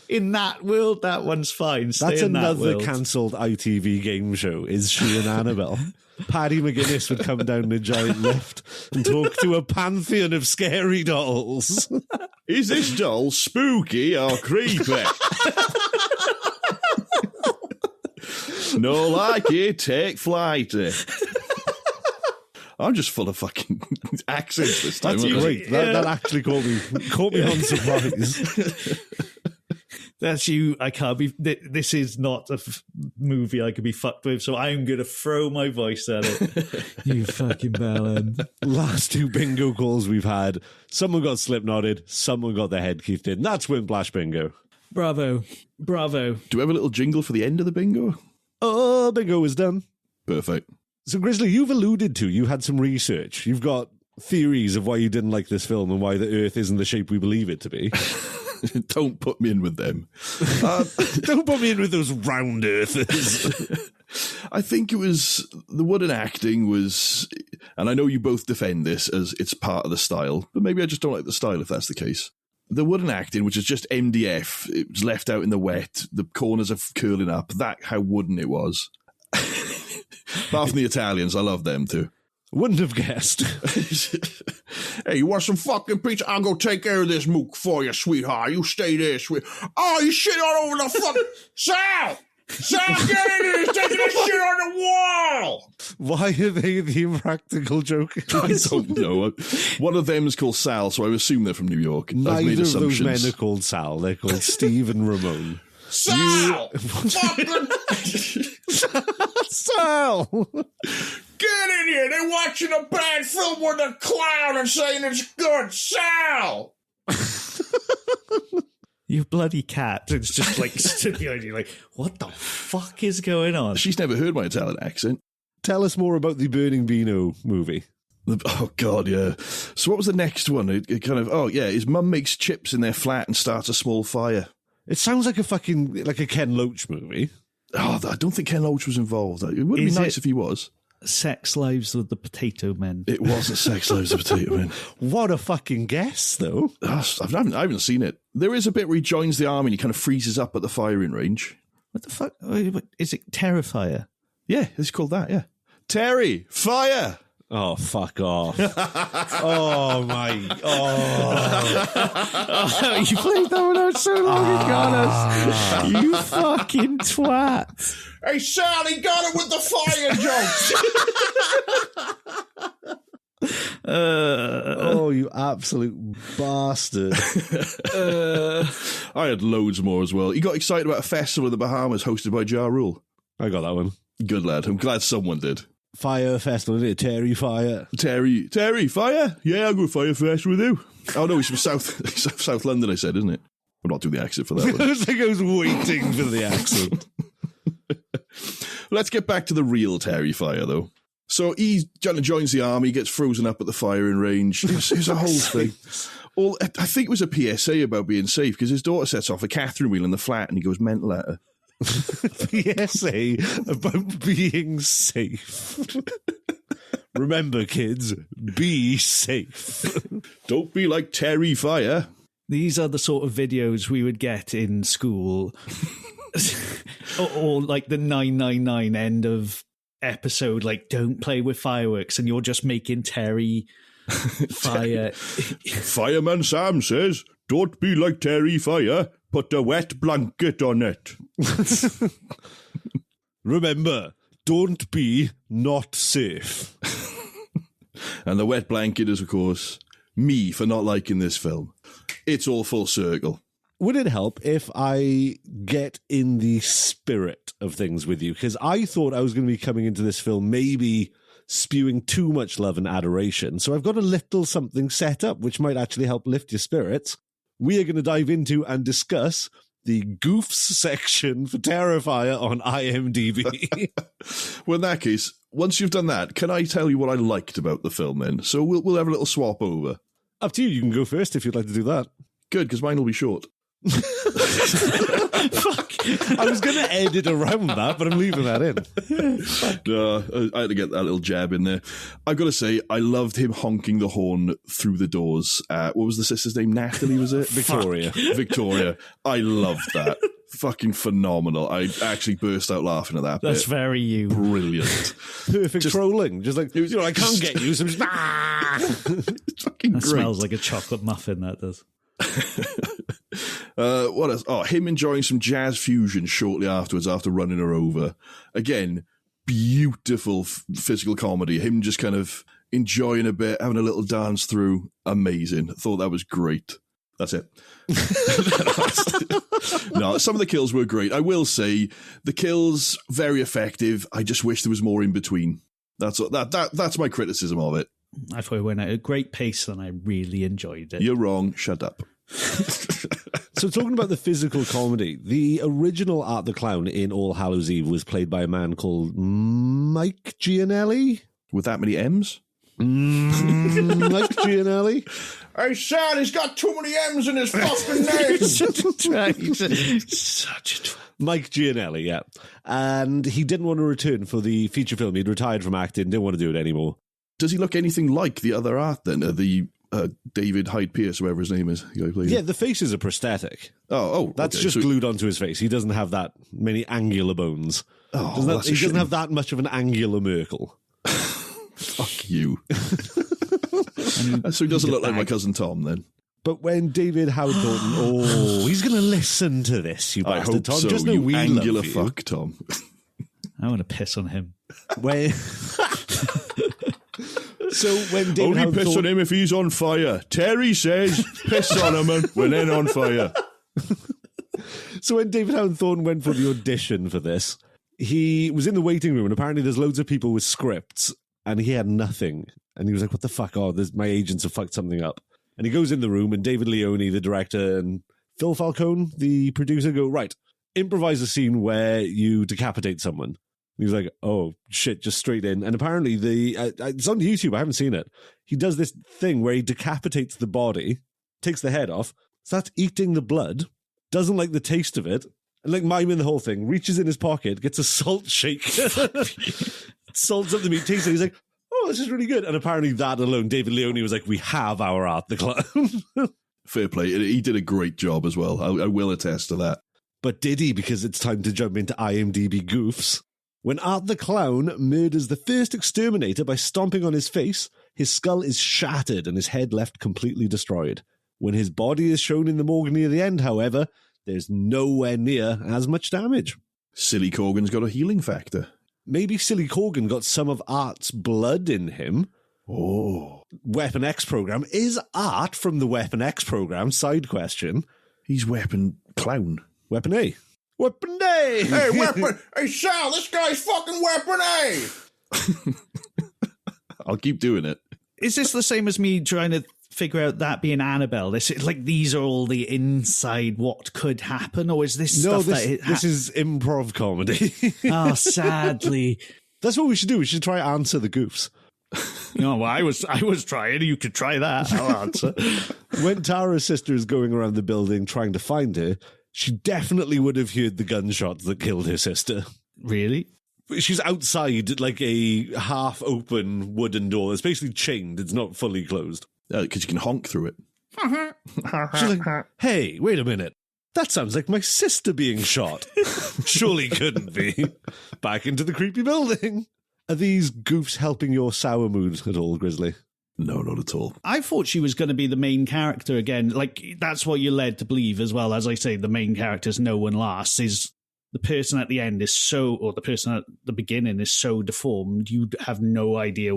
In that world, that one's fine. Stay That's in another that cancelled ITV game show. Is she an Annabelle? Paddy McGuinness would come down a giant lift and talk to a pantheon of scary dolls. Is this doll spooky or creepy? No like it, take flighty. I'm just full of fucking accents this time. That's great. That actually caught me on surprise. That's you. I can't be. This is not a movie I could be fucked with, so I'm going to throw my voice at it. You fucking bellend. Last 2 bingo calls we've had. Someone got slip knotted, someone got their head keithed in. That's Wimplash bingo. Bravo. Bravo. Do we have a little jingle for the end of the bingo? Oh, bingo is done. Perfect. So, Grizzly, you've alluded to, you had some research. You've got theories of why you didn't like this film and why the Earth isn't the shape we believe it to be. Don't put me in with them. Don't put me in with those round Earthers. I think it was, the wooden acting was, and I know you both defend this as it's part of the style, but maybe I just don't like the style if that's the case. The wooden acting, which is just MDF, it was left out in the wet, the corners are curling up, that how wooden it was. Apart from the Italians, I love them too. Wouldn't have guessed. Hey, you want some fucking pizza? I'll go take care of this mook for you, sweetheart. You stay there, sweet. Oh, you shit all over the fucking... Sal! Sal, get in here! He's taking this shit on the wall! Why are they the impractical jokers? I don't know. One of them is called Sal, so I assume they're from New York. I've Neither made of those assumptions. men are called Sal. They're called Steve and Ramon. Sal! Fucking... Sal! Get in here! They're watching a bad film with a clown and saying it's good! Sal! You bloody cat. It's just like stood behind you like, what the fuck is going on? She's never heard my Italian accent. Tell us more about the Burning Beano movie. Oh, God, yeah. So what was the next one? It kind of, his mum makes chips in their flat and starts a small fire. It sounds like a Ken Loach movie. Oh, I don't think Ken Loach was involved. It would be nice if he was. Sex Lives with the Potato Men. It wasn't Sex Lives of Potato Men. What a fucking guess, though. I haven't seen it. There is a bit where he joins the army and he kind of freezes up at the firing range. What the fuck? Is it Terrifier? Yeah, it's called that, yeah. Terry, fire! Oh, fuck off. Oh, my... Oh. You played that one out so long and got us. You fucking twat. Hey, Sal, he got it with the fire jokes! Oh, you absolute bastard. I had loads more as well. You got excited about a festival in the Bahamas hosted by Ja Rule. I got that one. Good lad. I'm glad someone did. Fire Festival, isn't it? Terrifier. Terry, fire? Yeah, I'll go Fire Festival with you. Oh, no, he's from South London, I said, isn't it? I'm not doing the accent for that one. I was waiting for the accent. Let's get back to the real Terrifier, though. So he joins the army, gets frozen up at the firing range. It's a whole thing. I think it was a PSA about being safe, because his daughter sets off a Catherine wheel in the flat and he goes mental at her. PSA about being safe. Remember, kids, be safe. Don't be like Terrifier. These are the sort of videos we would get in school. or like the 999 end of episode, like don't play with fireworks, and you're just making Terrifier. Fireman Sam says, don't be like Terrifier, put a wet blanket on it. Remember, don't be not safe. And the wet blanket is, of course, me for not liking this film. It's all full circle. Would it help if I get in the spirit of things with you? Because I thought I was going to be coming into this film maybe spewing too much love and adoration. So I've got a little something set up which might actually help lift your spirits. We are going to dive into and discuss the goofs section for Terrifier on IMDb. Well, in that case, once you've done that, can I tell you what I liked about the film then? So we'll have a little swap over. Up to you. You can go first if you'd like to do that. Good, because mine will be short. Fuck. I was going to edit around that, but I'm leaving that in. I had to get that little jab in there. I've got to say, I loved him honking the horn through the doors. What was the sister's name? Natalie, was it? Victoria. Victoria. I loved that. Fucking phenomenal. I actually burst out laughing at that. That's very you. Brilliant. Perfect trolling. Just like, I can't get you, so I'm just, It's fucking That great. smells like a chocolate muffin, that does. What else? Oh, him enjoying some jazz fusion shortly afterwards after running her over. Again, beautiful physical comedy. Him just kind of enjoying a bit, having a little dance through. Amazing. I thought that was great. That's it. No, some of the kills were great. I will say the kills very effective. I just wish there was more in between. That's my criticism of it. I thought it went at a great pace and I really enjoyed it. You're wrong. Shut up. So talking about the physical comedy, the original Art the Clown in All Hallows Eve was played by a man called Mike Gianelli. With that many M's? Mike Gianelli. Hey, Sal, he's got too many M's in his fucking name. Such a Mike Gianelli, yeah. And he didn't want to return for the feature film. He'd retired from acting, didn't want to do it anymore. Does he look anything like the other art then? The David Hyde Pierce, whatever his name is. Yeah, the face is a prosthetic. Oh, That's okay. just So- glued onto his face. He doesn't have that many angular bones. Oh, He that's a doesn't shame. have that much of an angular Merkel. Fuck you. So he doesn't look like my cousin Tom then. But when David Howard Thornton, he's going to listen to this, you I bastard, hope Tom. so, Just know you we angular love you. fuck, Tom. I want to piss on him. When... So when David Only Howard piss on Thornton... him if he's on fire. Terry says piss on him and we're then on fire. So when David Howard Thornton went for the audition for this, he was in the waiting room and apparently there's loads of people with scripts and he had nothing. And he was like, what the fuck? My agents have fucked something up. And he goes in the room and David Leone, the director, and Phil Falcone, the producer, go, right, improvise a scene where you decapitate someone. And he was like, oh, shit, just straight in. And apparently it's on YouTube. I haven't seen it. He does this thing where he decapitates the body, takes the head off, starts eating the blood, doesn't like the taste of it, and like miming the whole thing, reaches in his pocket, gets a salt shaker, salts up the meat, tastes it. He's like, oh, this is really good. And apparently that alone, David Leone was like, we have our Art the Clown. Fair play. He did a great job as well. I will attest to that. But did he? Because it's time to jump into IMDb goofs. When Art the Clown murders the first exterminator by stomping on his face, his skull is shattered and his head left completely destroyed. When his body is shown in the morgue near the end, however, there's nowhere near as much damage. Silly Corgan's got a healing factor. Maybe Silly Corgan got some of Art's blood in him. Oh. Weapon X program. Is Art from the Weapon X program? Side question. He's Weapon Clown. Weapon A. Weapon A! Hey, weapon. Hey, Sal, this guy's fucking weapon A. I'll keep doing it. Is this the same as me trying to figure out that being Annabelle? This is like these are all the inside what could happen, or is this No, stuff this is improv comedy. Oh, sadly. That's what we should do. We should try answer the goofs. No, well, I was trying. You could try that. I'll answer. When Tara's sister is going around the building trying to find her, she definitely would have heard the gunshots that killed her sister. Really? She's outside like a half-open wooden door. It's basically chained. It's not fully closed. Because you can honk through it. She's like, hey, wait a minute. That sounds like my sister being shot. Surely couldn't be. Back into the creepy building. Are these goofs helping your sour mood at all, Grizzly? No, not at all. I thought she was going to be the main character again. Like, that's what you're led to believe as well. As I say, the main character's no one lasts. Is the person at the end is so, or the person at the beginning is so deformed, you have no idea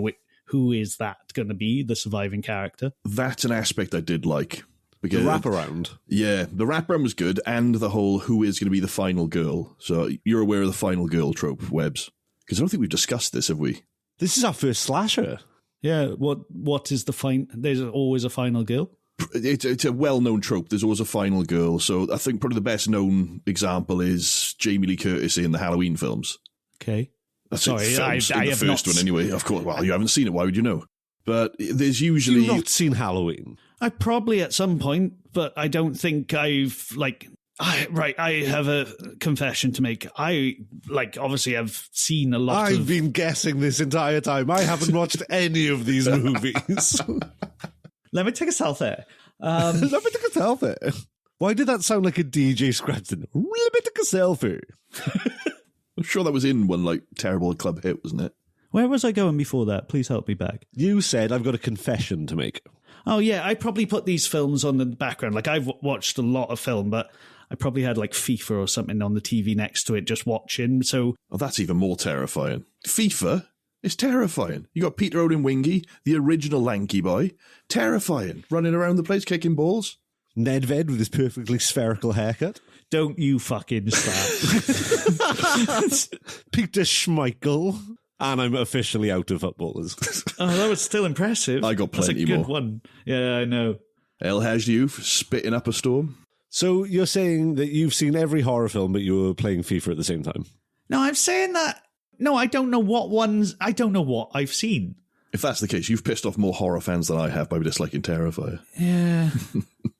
who is that going to be, the surviving character. That's an aspect I did like. The wraparound. Yeah, the wraparound was good, and the whole who is going to be the final girl. So you're aware of the final girl trope, Webbs? Because I don't think we've discussed this, have we? This is our first slasher. Yeah, what is the there's always a final girl? It's a well-known trope. There's always a final girl. So I think probably the best-known example is Jamie Lee Curtis in the Halloween films. Okay. Sorry, I have the first one anyway. Of course, well, you haven't seen it. Why would you know? But there's usually... You've not seen Halloween? I probably at some point, but I don't think I've, I have a confession to make. I, obviously I've seen a lot I've been guessing this entire time. I haven't watched any of these movies. Let me take a selfie. Let me take a selfie. Why did that sound like a DJ Scrappton? Let me take a selfie. I'm sure that was in one, terrible club hit, wasn't it? Where was I going before that? Please help me back. You said I've got a confession to make. Oh, yeah, I probably put these films on the background. I've watched a lot of film, but I probably had, FIFA or something on the TV next to it just watching, so... Oh, that's even more terrifying. FIFA is terrifying. You got Peter Odin-Wingy, the original lanky boy. Terrifying. Running around the place kicking balls. Nedved with his perfectly spherical haircut. Don't you fucking start. Peter Schmeichel. And I'm officially out of footballers. Oh, that was still impressive. I got plenty That's a good more. one. Yeah, I know. El Hajdu for spitting up a storm. So you're saying that you've seen every horror film, but you were playing FIFA at the same time? No, I'm saying that... No, I don't know what ones... I don't know what I've seen. If that's the case, you've pissed off more horror fans than I have by disliking Terrifier. Yeah.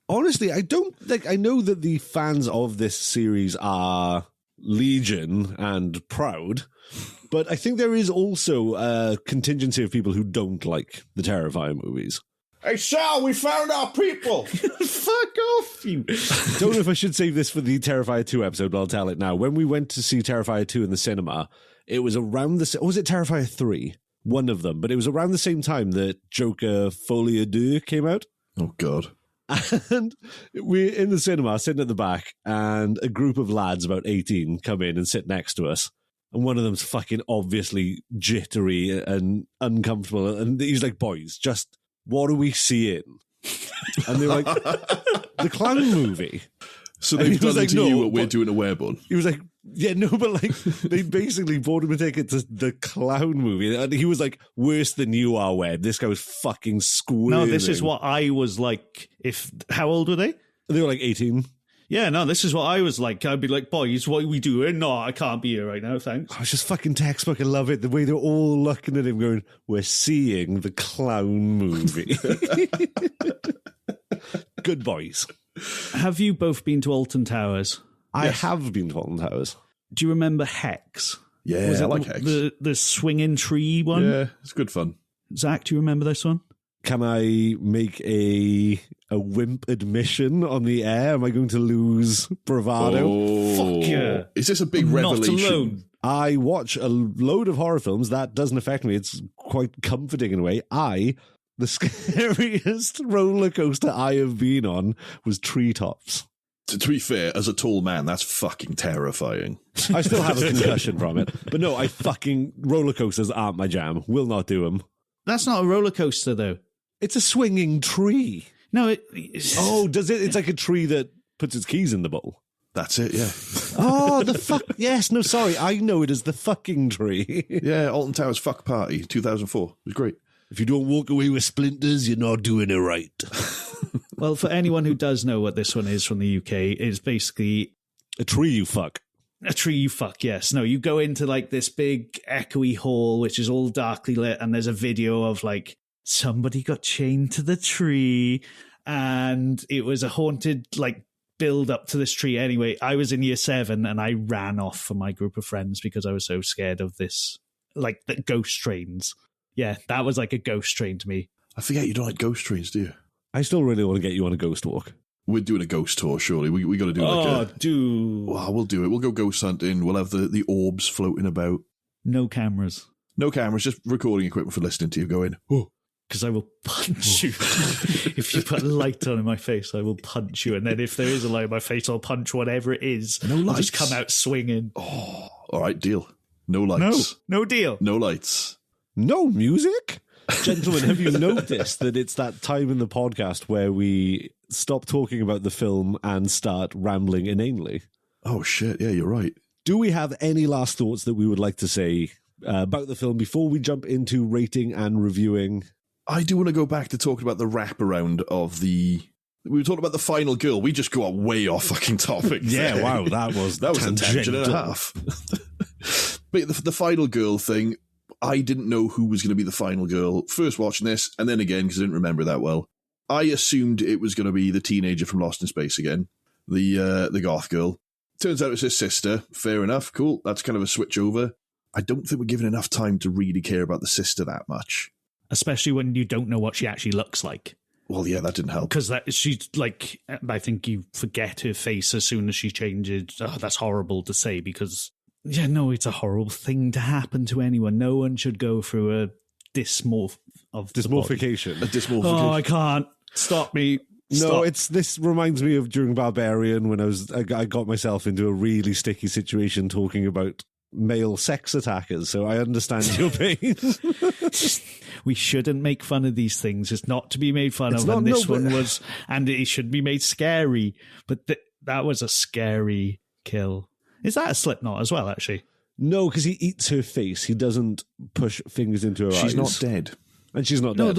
Honestly, I don't... I know that the fans of this series are legion and proud... But I think there is also a contingency of people who don't like the Terrifier movies. Hey, Sal, we found our people. Fuck off, you. Don't know if I should save this for the Terrifier 2 episode, but I'll tell it now. When we went to see Terrifier 2 in the cinema, it was around the... Or was it Terrifier 3? One of them. But it was around the same time that Joker Folie à Deux came out. Oh, God. And we're in the cinema, sitting at the back, and a group of lads, about 18, come in and sit next to us. And one of them's fucking obviously jittery and uncomfortable. And he's like, boys, just what are we seeing? And they're like, the clown movie. So they've done to you what we're doing to Webborn. He was like, yeah, no, but they basically bought him a ticket to the clown movie. And he was like, worse than you are, Webb. This guy was fucking squirming. No, this is what I was like. How old were they? They were like 18. Yeah, no, this is what I was like. I'd be like, boys, what are we doing? No, I can't be here right now, thanks. I was just fucking textbook. I love it. The way they're all looking at him going, we're seeing the clown movie. Good boys. Have you both been to Alton Towers? I have been to Alton Towers. Do you remember Hex? Yeah, Was I it like Hex. The swinging tree one? Yeah, it's good fun. Zach, do you remember this one? Can I make a wimp admission on the air? Am I going to lose bravado? Oh, fuck yeah. Is this a big I'm revelation? Not alone. I watch a load of horror films. That doesn't affect me. It's quite comforting in a way. The scariest roller coaster I have been on was Treetops. To be fair, as a tall man, that's fucking terrifying. I still have a concussion from it. But no, roller coasters aren't my jam. Will not do them. That's not a roller coaster, though. It's a swinging tree. No, Oh, does it? It's like a tree that puts its keys in the bowl. That's it, yeah. Oh, the fuck. Yes, no, sorry. I know it as the fucking tree. Yeah, Alton Towers Fuck Party, 2004. It was great. If you don't walk away with splinters, you're not doing it right. Well, for anyone who does know what this one is from the UK, it's basically... A tree you fuck. A tree you fuck, yes. No, you go into this big echoey hall, which is all darkly lit, and there's a video of somebody got chained to the tree, and it was a haunted build up to this tree. Anyway, I was in year 7 and I ran off from my group of friends because I was so scared of this, the ghost trains. Yeah, that was like a ghost train to me. I forget you don't like ghost trains, do you? I still really want to get you on a ghost walk. We're doing a ghost tour, surely. We got to do we'll do it. We'll go ghost hunting. We'll have the orbs floating about. No cameras. No cameras, just recording equipment for listening to you going, oh. Because I will punch you. If you put a light on in my face, I will punch you. And then if there is a light in my face, I'll punch whatever it is. No lights. I'll just come out swinging. Oh, all right, deal. No lights. No deal. No lights. No music? Gentlemen, have you noticed that it's that time in the podcast where we stop talking about the film and start rambling inanely? Oh, shit. Yeah, you're right. Do we have any last thoughts that we would like to say about the film before we jump into rating and reviewing? I do want to go back to talking about the wraparound of the... We were talking about the final girl. We just go way off fucking topic. Yeah, wow, that was a tangent and a half. But the final girl thing, I didn't know who was going to be the final girl. First watching this, and then again, because I didn't remember that well. I assumed it was going to be the teenager from Lost in Space again, the goth girl. Turns out it's his sister. Fair enough, cool. That's kind of a switch over. I don't think we're given enough time to really care about the sister that much. Especially when you don't know what she actually looks like. Well, yeah, that didn't help. Because she's like, I think you forget her face as soon as she changes. Oh, that's horrible to say because, yeah, no, it's a horrible thing to happen to anyone. No one should go through a dysmorphication. A dysmorphication. Oh, I can't. Stop me. No, this reminds me of during Barbarian when I got myself into a really sticky situation talking about male sex attackers, so I understand your pain. We shouldn't make fun of these things. It's not to be made fun of, and this one was, and it should be made scary, but that was a scary kill. Is that a Slipknot as well, actually? No, because he eats her face. He doesn't push fingers into her eyes. She's not dead. And she's not dead.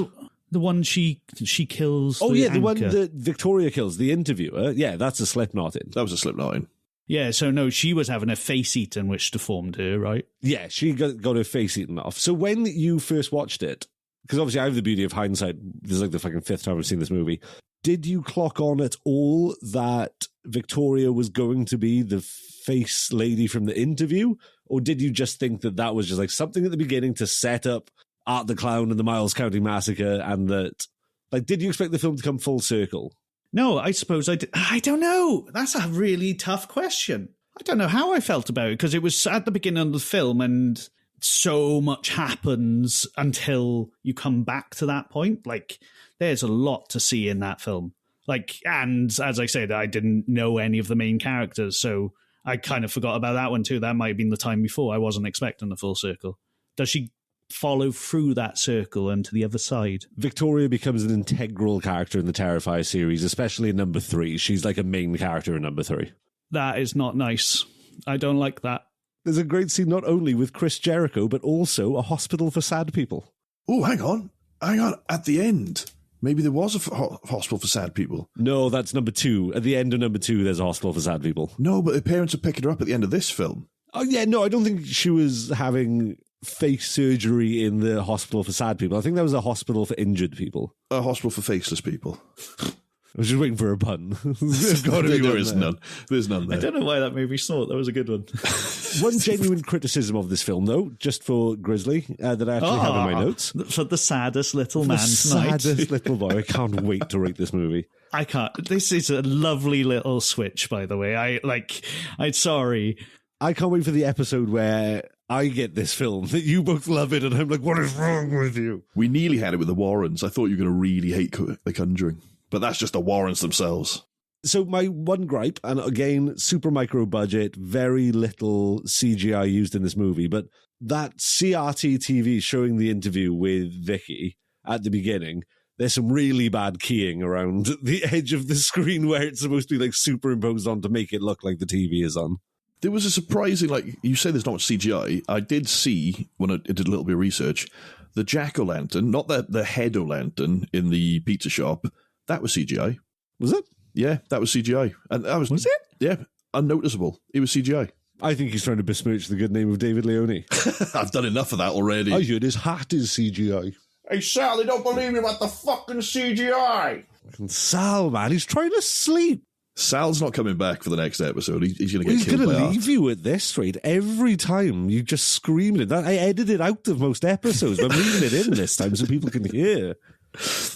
The one she kills. Oh, yeah, the anchor. one that Victoria kills, the interviewer. Yeah, that's a Slipknot in. That was a Slipknot in. Yeah, so no, she was having her face eaten, which deformed her, right? Yeah, she got her face eaten off. So when you first watched it, because obviously I have the beauty of hindsight, this is like the fucking fifth time I've seen this movie, did you clock on at all that Victoria was going to be the face lady from the interview? Or did you just think that was just like something at the beginning to set up Art the Clown and the Miles County Massacre, and that, like, did you expect the film to come full circle? No, I suppose I did. I don't know. That's a really tough question. I don't know how I felt about it, because it was at the beginning of the film and so much happens until you come back to that point. Like, there's a lot to see in that film. Like, and as I said, I didn't know any of the main characters, so I kind of forgot about that one too. That might have been the time before. I wasn't expecting the full circle. Does she follow through that circle and to the other side? Victoria becomes an integral character in the Terrifier series, especially in number 3. She's like a main character in number 3. That is not nice. I don't like that. There's a great scene not only with Chris Jericho, but also a hospital for sad people. Oh, hang on. At the end, maybe there was a hospital for sad people. No, that's number 2. At the end of number 2, there's a hospital for sad people. No, but her parents are picking her up at the end of this film. Oh, yeah, no, I don't think she was having face surgery in the hospital for sad people. I think that was a hospital for injured people. A hospital for faceless people. I was just waiting for a pun. There is none. There's none there. I don't know why that made me snort. That was a good one. One genuine criticism of this film, though, just for Grizzly, that I actually have in my notes. For the saddest little man's night. Saddest little boy. I can't wait to rate this movie. I can't. This is a lovely little switch, by the way. I'm sorry. I can't wait for the episode where I get this film, that you both love it, and I'm like, what is wrong with you? We nearly had it with the Warrens. I thought you were going to really hate The Conjuring. But that's just the Warrens themselves. So my one gripe, and again, super micro budget, very little CGI used in this movie, but that CRT TV showing the interview with Vicky at the beginning, there's some really bad keying around the edge of the screen where it's supposed to be like superimposed on to make it look like the TV is on. There was a surprising, like, you say there's not much CGI. I did see, when I did a little bit of research, the jack-o'-lantern, not the head-o'-lantern in the pizza shop, that was CGI. Was it? Yeah, that was CGI. And that was it? Yeah, unnoticeable. It was CGI. I think he's trying to besmirch the good name of David Leone. I've done enough of that already. I heard his hat is CGI. Hey, Sal, they don't believe me about the fucking CGI. And Sal, man, he's trying to sleep. Sal's not coming back for the next episode. He's going to get He's killed going by to Art. leave you at this rate every time. You just scream it. I edited out of most episodes, but I'm leaving it in this time so people can hear.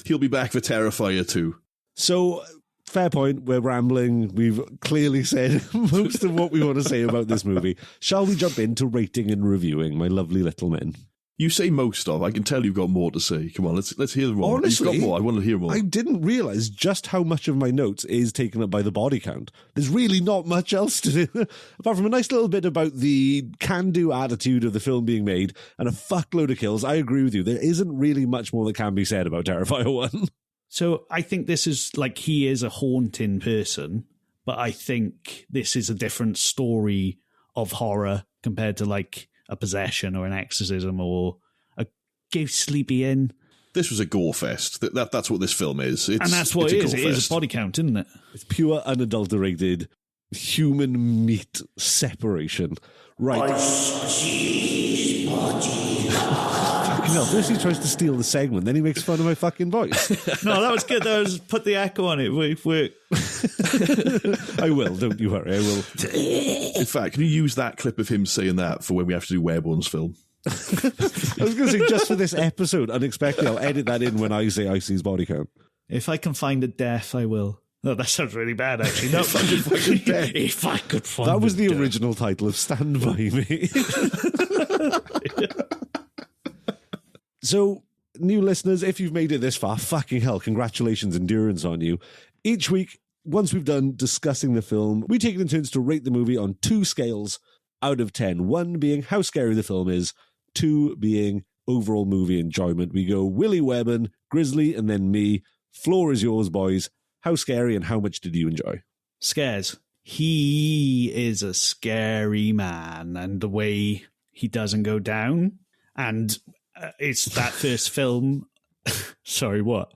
He'll be back for Terrifier 2. So, fair point. We're rambling. We've clearly said most of what we want to say about this movie. Shall we jump into rating and reviewing, my lovely little men? You say most of. I can tell you've got more to say. Come on, let's hear more. Honestly, you've got more. I want to hear more. I didn't realise just how much of my notes is taken up by the body count. There's really not much else to do, apart from a nice little bit about the can-do attitude of the film being made and a fuckload of kills. I agree with you. There isn't really much more that can be said about Terrifier 1. So I think this is like, he is a haunting person, but I think this is a different story of horror compared to like a possession or an exorcism or a ghostly being. This was a gore fest. That's what this film is. And that's what it is. It is a body count, isn't it? It's pure, unadulterated human meat separation. Right. Fucking hell, first he tries to steal the segment, then he makes fun of my fucking voice. No, that was good. That was, put the echo on it. I will, don't you worry, I will. In fact, can you use that clip of him saying that for when we have to do Webborn's film? I was going to say, just for this episode, unexpectedly, I'll edit that in when I say Icy's body count. If I can find a death, I will. No, that sounds really bad, actually. No, if I could find that was the death. original title of Stand By Me. So, new listeners, if you've made it this far, fucking hell, congratulations, endurance on you. Each week, once we've done discussing the film, we take it in turns to rate the movie on 2 scales out of 10. 1 being how scary the film is, 2 being overall movie enjoyment. We go Willy Webborn, Grizzly, and then me. Floor is yours, boys. How scary and how much did you enjoy? Scares. He is a scary man, and the way he doesn't go down, and it's that first film. Sorry, what?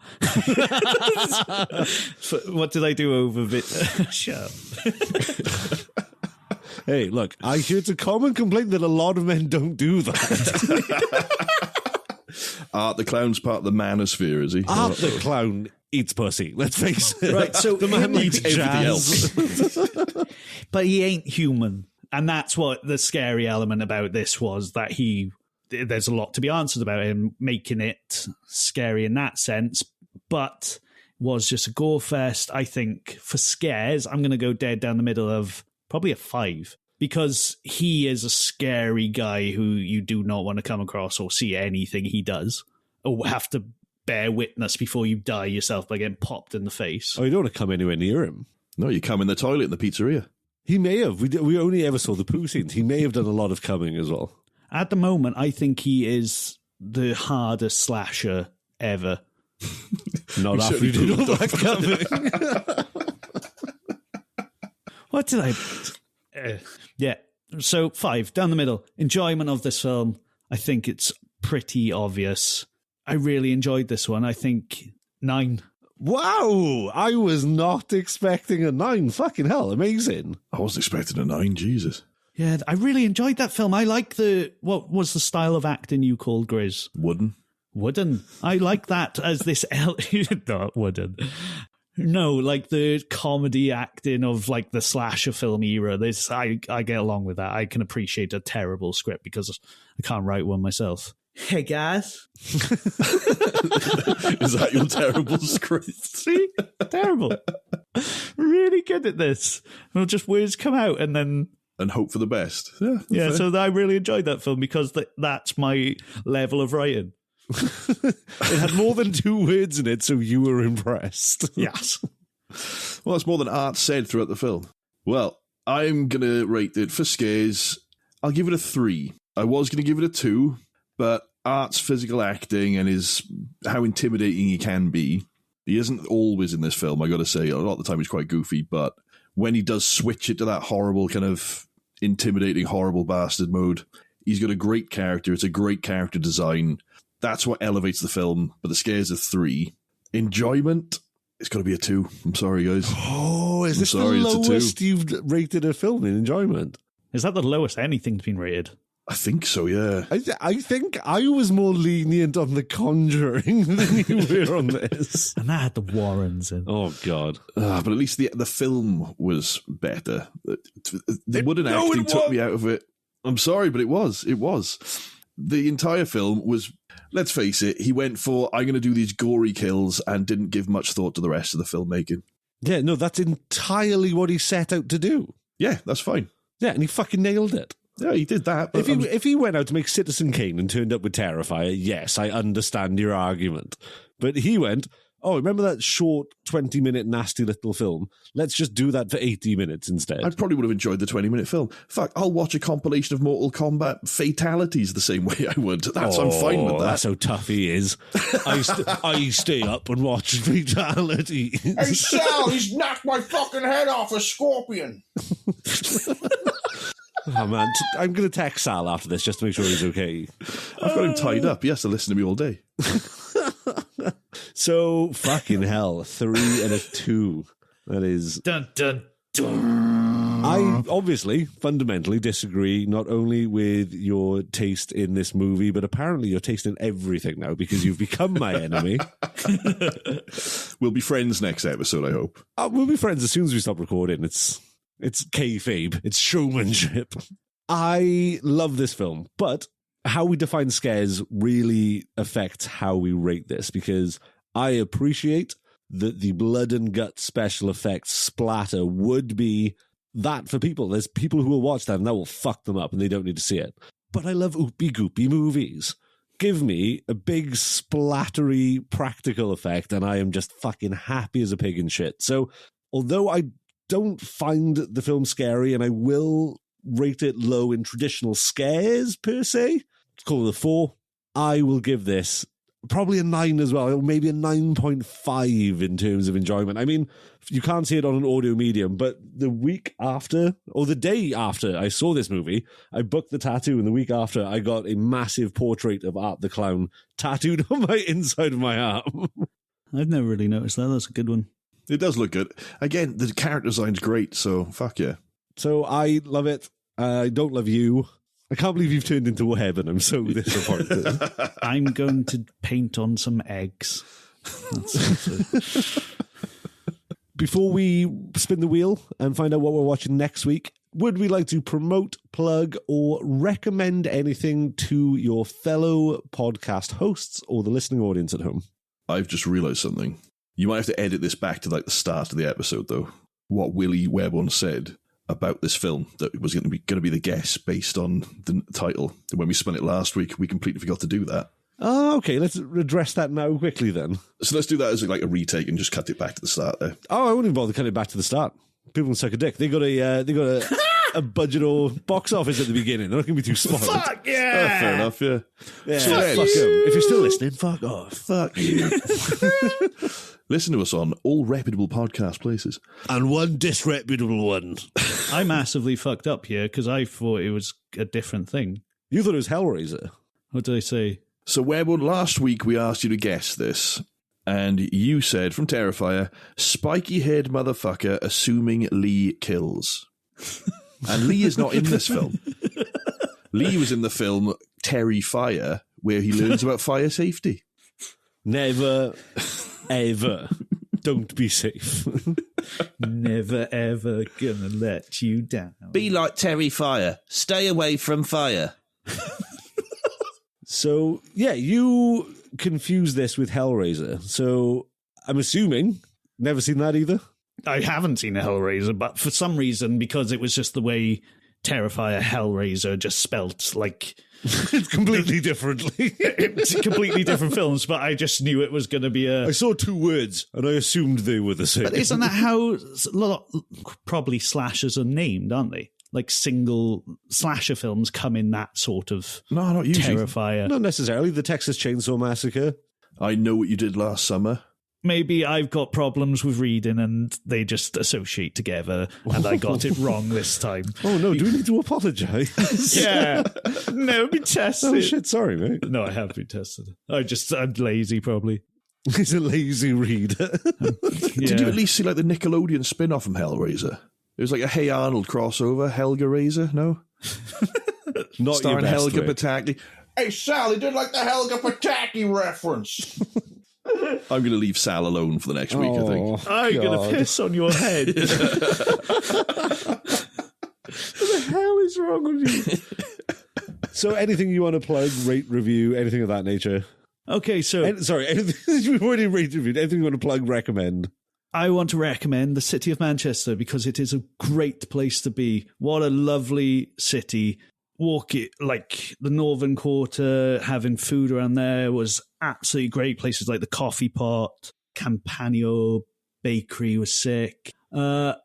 What did I do over Shut up. Hey, look, I hear it's a common complaint that a lot of men don't do that. Art the Clown's part of the manosphere, is he? Art the Clown eats pussy, let's face it. Right, so the man eats everything else. But he ain't human. And that's what the scary element about this was, that there's a lot to be answered about him, making it scary in that sense, but was just a gore fest. I think for scares, I'm going to go dead down the middle of probably a 5, because he is a scary guy who you do not want to come across or see anything he does, or have to bear witness before you die yourself by getting popped in the face. Oh, you don't want to come anywhere near him. No, you come in the toilet in the pizzeria. He may have. We only ever saw the poo scenes. He may have done a lot of coming as well. At the moment, I think he is the hardest slasher ever. Not after you did all that coming. What did I... yeah, so 5, down the middle. Enjoyment of this film. I think it's pretty obvious. I really enjoyed this one. I think 9. Wow, I was not expecting a 9. Fucking hell, amazing. I wasn't expecting a 9, Jesus. Yeah, I really enjoyed that film. I like what was the style of acting you called, Grizz? Wooden. I like that as this... Not wooden. No, like the comedy acting of like the slasher film era. I get along with that. I can appreciate a terrible script because I can't write one myself. Hey guys. Is that your terrible script? See? Terrible. Really good at this. Well, just words come out and then... And hope for the best. Yeah, so I really enjoyed that film because that's my level of writing. It had more than 2 words in it, so you were impressed. Yes. Well, that's more than Art said throughout the film. Well, I'm going to rate it for scares. I'll give it a 3. I was going to give it a 2, but Art's physical acting and how intimidating he can be. He isn't always in this film, I got to say. A lot of the time he's quite goofy, but when he does switch it to that horrible kind of intimidating, horrible bastard mode, he's got a great character. It's a great character design. That's what elevates the film, but the scares are 3. Enjoyment, it's got to be a 2. I'm sorry, guys. Oh, is this the lowest you've rated a film in enjoyment? Is that the lowest anything's been rated? I think so, yeah. I think I was more lenient on The Conjuring than you were on this. And that had the Warrens in. Oh, God. But at least the film was better. The wooden acting took me out of it. I'm sorry, but it was. the entire film was, let's face it, he went for, I'm going to do these gory kills and didn't give much thought to the rest of the filmmaking. Yeah, no, that's entirely what he set out to do. Yeah, that's fine. Yeah, and he fucking nailed it. Yeah, he did that. But If he went out to make Citizen Kane and turned up with Terrifier, yes, I understand your argument. But he went, oh, remember that short 20-minute nasty little film? Let's just do that for 80 minutes instead. I probably would have enjoyed the 20-minute film. Fuck, I'll watch a compilation of Mortal Kombat fatalities the same way I would. I'm fine with that. That's how tough he is. I stay up and watch fatality. Hey, Sal, he's knocked my fucking head off a scorpion. Oh, man. I'm going to text Sal after this just to make sure he's okay. I've got him tied up. He has to listen to me all day. So, fucking hell. 3 and a 2. That is... Dun, dun, dun. I obviously fundamentally disagree not only with your taste in this movie, but apparently your taste in everything now because you've become my enemy. We'll be friends next episode, I hope. We'll be friends as soon as we stop recording. It's kayfabe. It's showmanship. I love this film, but how we define scares really affects how we rate this because I appreciate that the blood and gut special effects splatter would be that for people. There's people who will watch that and that will fuck them up and they don't need to see it. But I love oopy goopy movies. Give me a big splattery practical effect and I am just fucking happy as a pig in shit. So although I don't find the film scary and I will rate it low in traditional scares per se, let's call it a 4, I will give this probably a 9 as well, or maybe a 9.5 in terms of enjoyment. I mean, you can't see it on an audio medium, but the week after, or the day after I saw this movie, I booked the tattoo, and the week after, I got a massive portrait of Art the Clown tattooed on my inside of my arm. I've never really noticed that. That's a good one. It does look good. Again, the character design's great, so fuck yeah. So I love it. I don't love you. I can't believe you've turned into Webb, and I'm so disappointed. I'm going to paint on some eggs. That's it. Before we spin the wheel and find out what we're watching next week, would we like to promote, plug, or recommend anything to your fellow podcast hosts or the listening audience at home? I've just realised something. You might have to edit this back to like the start of the episode, though. What Willy Webborn said about this film that was going to be the guess based on the title. When we spun it last week, we completely forgot to do that. Oh, okay. Let's address that now quickly then. So let's do that as like a retake and just cut it back to the start there. Oh, I wouldn't even bother cutting it back to the start. People can suck a dick. They got a budget or box office at the beginning. They're not going to be too spoiled. Fuck yeah! Fair enough, yeah. Yeah, So fuck 'em. If you're still listening, fuck off. Fuck you. Listen to us on all reputable podcast places. And one disreputable one. I massively fucked up here because I thought it was a different thing. You thought it was Hellraiser. What did I say? So, Webborn, last week we asked you to guess this, and you said from Terrifier, spiky-haired motherfucker assuming Lee kills. And Lee is not in this film. Lee was in the film Terrifier, where he learns about fire safety. Never, ever. Don't be safe. Never ever gonna let you down. Be like Terrifier. Stay away from fire. So, yeah, you confuse this with Hellraiser. So, I'm assuming, never seen that either? I haven't seen a Hellraiser, but for some reason, because it was just the way Terrifier, Hellraiser just spelt like... It's completely differently. It's completely different films, but I just knew it was going to be a... I saw 2 words, and I assumed they were the same. But isn't that how probably slashers are named, aren't they? Like single slasher films come in that sort of No, not usually. Terrifier. Not necessarily. The Texas Chainsaw Massacre. I Know What You Did Last Summer. Maybe I've got problems with reading and they just associate together and I got it wrong this time. Oh, no. Do we need to apologise? Yeah. No, be tested. Oh, shit. Sorry, mate. No, I have been tested. I'm lazy, probably. He's a lazy reader. Did you at least see like the Nickelodeon spin-off from Hellraiser? It was like a Hey Arnold crossover, Helga Razor, no? Not Starring your best, Helga Rick. Pataki. Hey, Sal, he did like the Helga Pataki reference. I'm going to leave Sal alone for the next week, I think. I'm going to piss on your head. What the hell is wrong with you? So anything you want to plug, rate, review, anything of that nature? Okay, so Anything you've already rate, reviewed, anything you want to plug, recommend? I want to recommend the city of Manchester because it is a great place to be. What a lovely city. Walk it, like the Northern Quarter, having food around there was absolutely great. Places like the Coffee Pot, Campagno Bakery was sick. El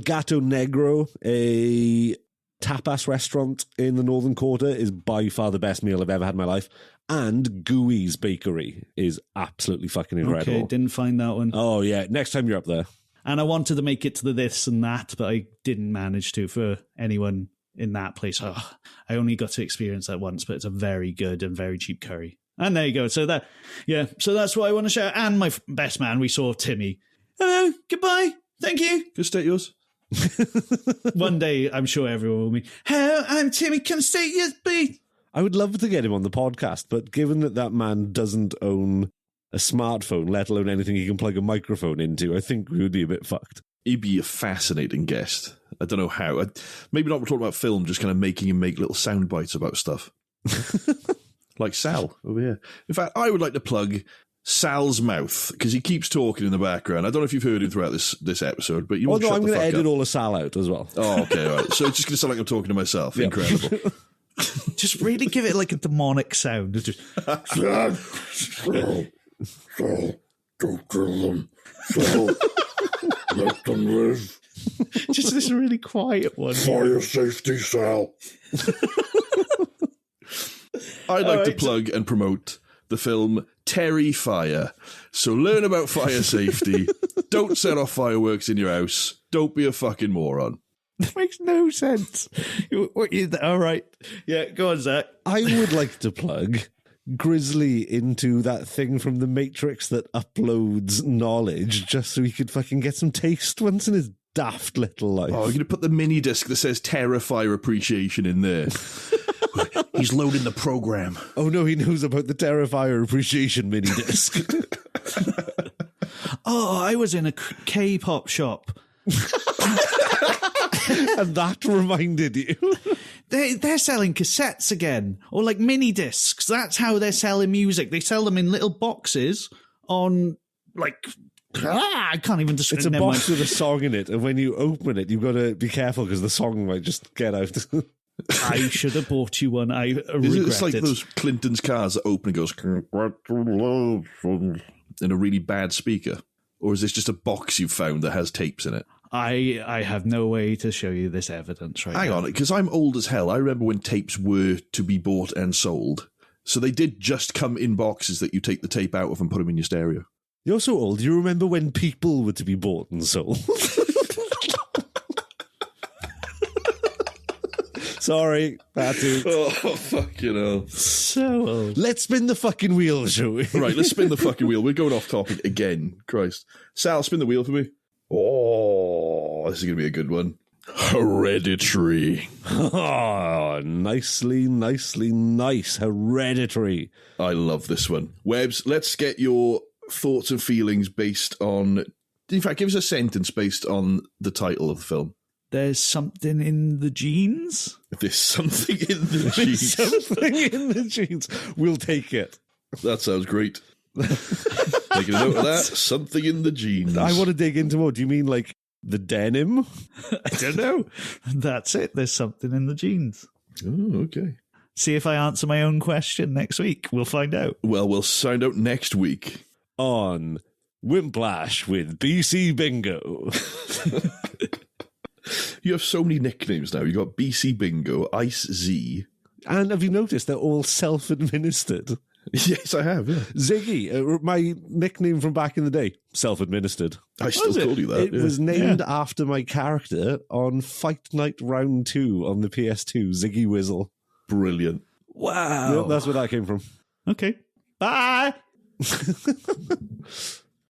Gato Negro, a tapas restaurant in the Northern Quarter, is by far the best meal I've ever had in my life. And Gooey's Bakery is absolutely fucking incredible. Okay, didn't find that one. Oh, yeah. Next time you're up there. And I wanted to make it to the this and that, but I didn't manage to for anyone in that place. Oh, I only got to experience that once, but it's a very good and very cheap curry. And there you go. So that's what I want to share. And my best man, we saw Timmy. Hello, goodbye, thank you. Good state yours. One day, I'm sure everyone will be, hello, I'm Timmy, come state yours, please. I would love to get him on the podcast, but given that man doesn't own a smartphone, let alone anything he can plug a microphone into, I think we would be a bit fucked. He'd be a fascinating guest. I don't know how. Maybe not talking about film, just kind of making him make little sound bites about stuff. Like Sal over here. In fact, I would like to plug Sal's mouth, because he keeps talking in the background. I don't know if you've heard him throughout this episode, but you won't shut I'm the going to fuck edit up. all of Sal out as well. Oh, okay, all right. So it's just going to sound like I'm talking to myself. Yep. Incredible. Just really give it like a demonic sound. It's just, Sal, don't kill them. Sal, let them live. just this really quiet one. For your safety, Sal. I'd like to plug and promote the film Terrifier. So learn about fire safety. Don't set off fireworks in your house. Don't be a fucking moron. That makes no sense. All right. Yeah, go on, Zach. I would like to plug Grizzly into that thing from The Matrix that uploads knowledge just so he could fucking get some taste once in his daft little life. Oh, you're going to put the mini disc that says Terrifier Appreciation in there. He's loading the program. Oh no, he knows about the Terrifier Appreciation mini disc. Oh, I was in a K-pop shop. And that reminded you. They're selling cassettes again, or like mini discs. That's how they're selling music. They sell them in little boxes on like I can't even describe. It's a box with a song in it, and when you open it, you've got to be careful because the song might just get out. I should have bought you one. I regret It's like it. those Clinton's cars that open and goes in a really bad speaker. Or is this just a box you've found that has tapes in it? I have no way to show you this evidence right Hang now. on, because I'm old as hell. I remember when tapes were to be bought and sold. So they did just come in boxes that you take the tape out of and put them in your stereo. You're so old. You remember when people were to be bought and sold? Sorry, that's it. Oh, fucking hell. So old. Let's spin the fucking wheel, shall we? Right, let's spin the fucking wheel. We're going off topic again. Christ. Sal, spin the wheel for me. Oh, this is going to be a good one. Hereditary. Oh, nicely nice. Hereditary. I love this one. Webbs, let's get your thoughts and feelings based on... In fact, give us a sentence based on the title of the film. There's something in the genes. There's something in the genes. Something in the jeans. We'll take it. That sounds great. Making a note of that. Something in the genes. I want to dig into more. Do you mean like the denim? I don't know. That's it. There's something in the genes. Oh, okay. See if I answer my own question next week. We'll find out. Well, we'll find out next week. On Wimplash with BC Bingo. You have so many nicknames now. You've got BC Bingo, Ice Z. And have you noticed they're all self-administered? Yes, I have, yeah. Ziggy, my nickname from back in the day, self-administered. I still call you that. It was named after my character on Fight Night Round 2 on the PS2, Ziggy Whizzle. Brilliant. Wow. Yep, that's where that came from. Okay. Bye.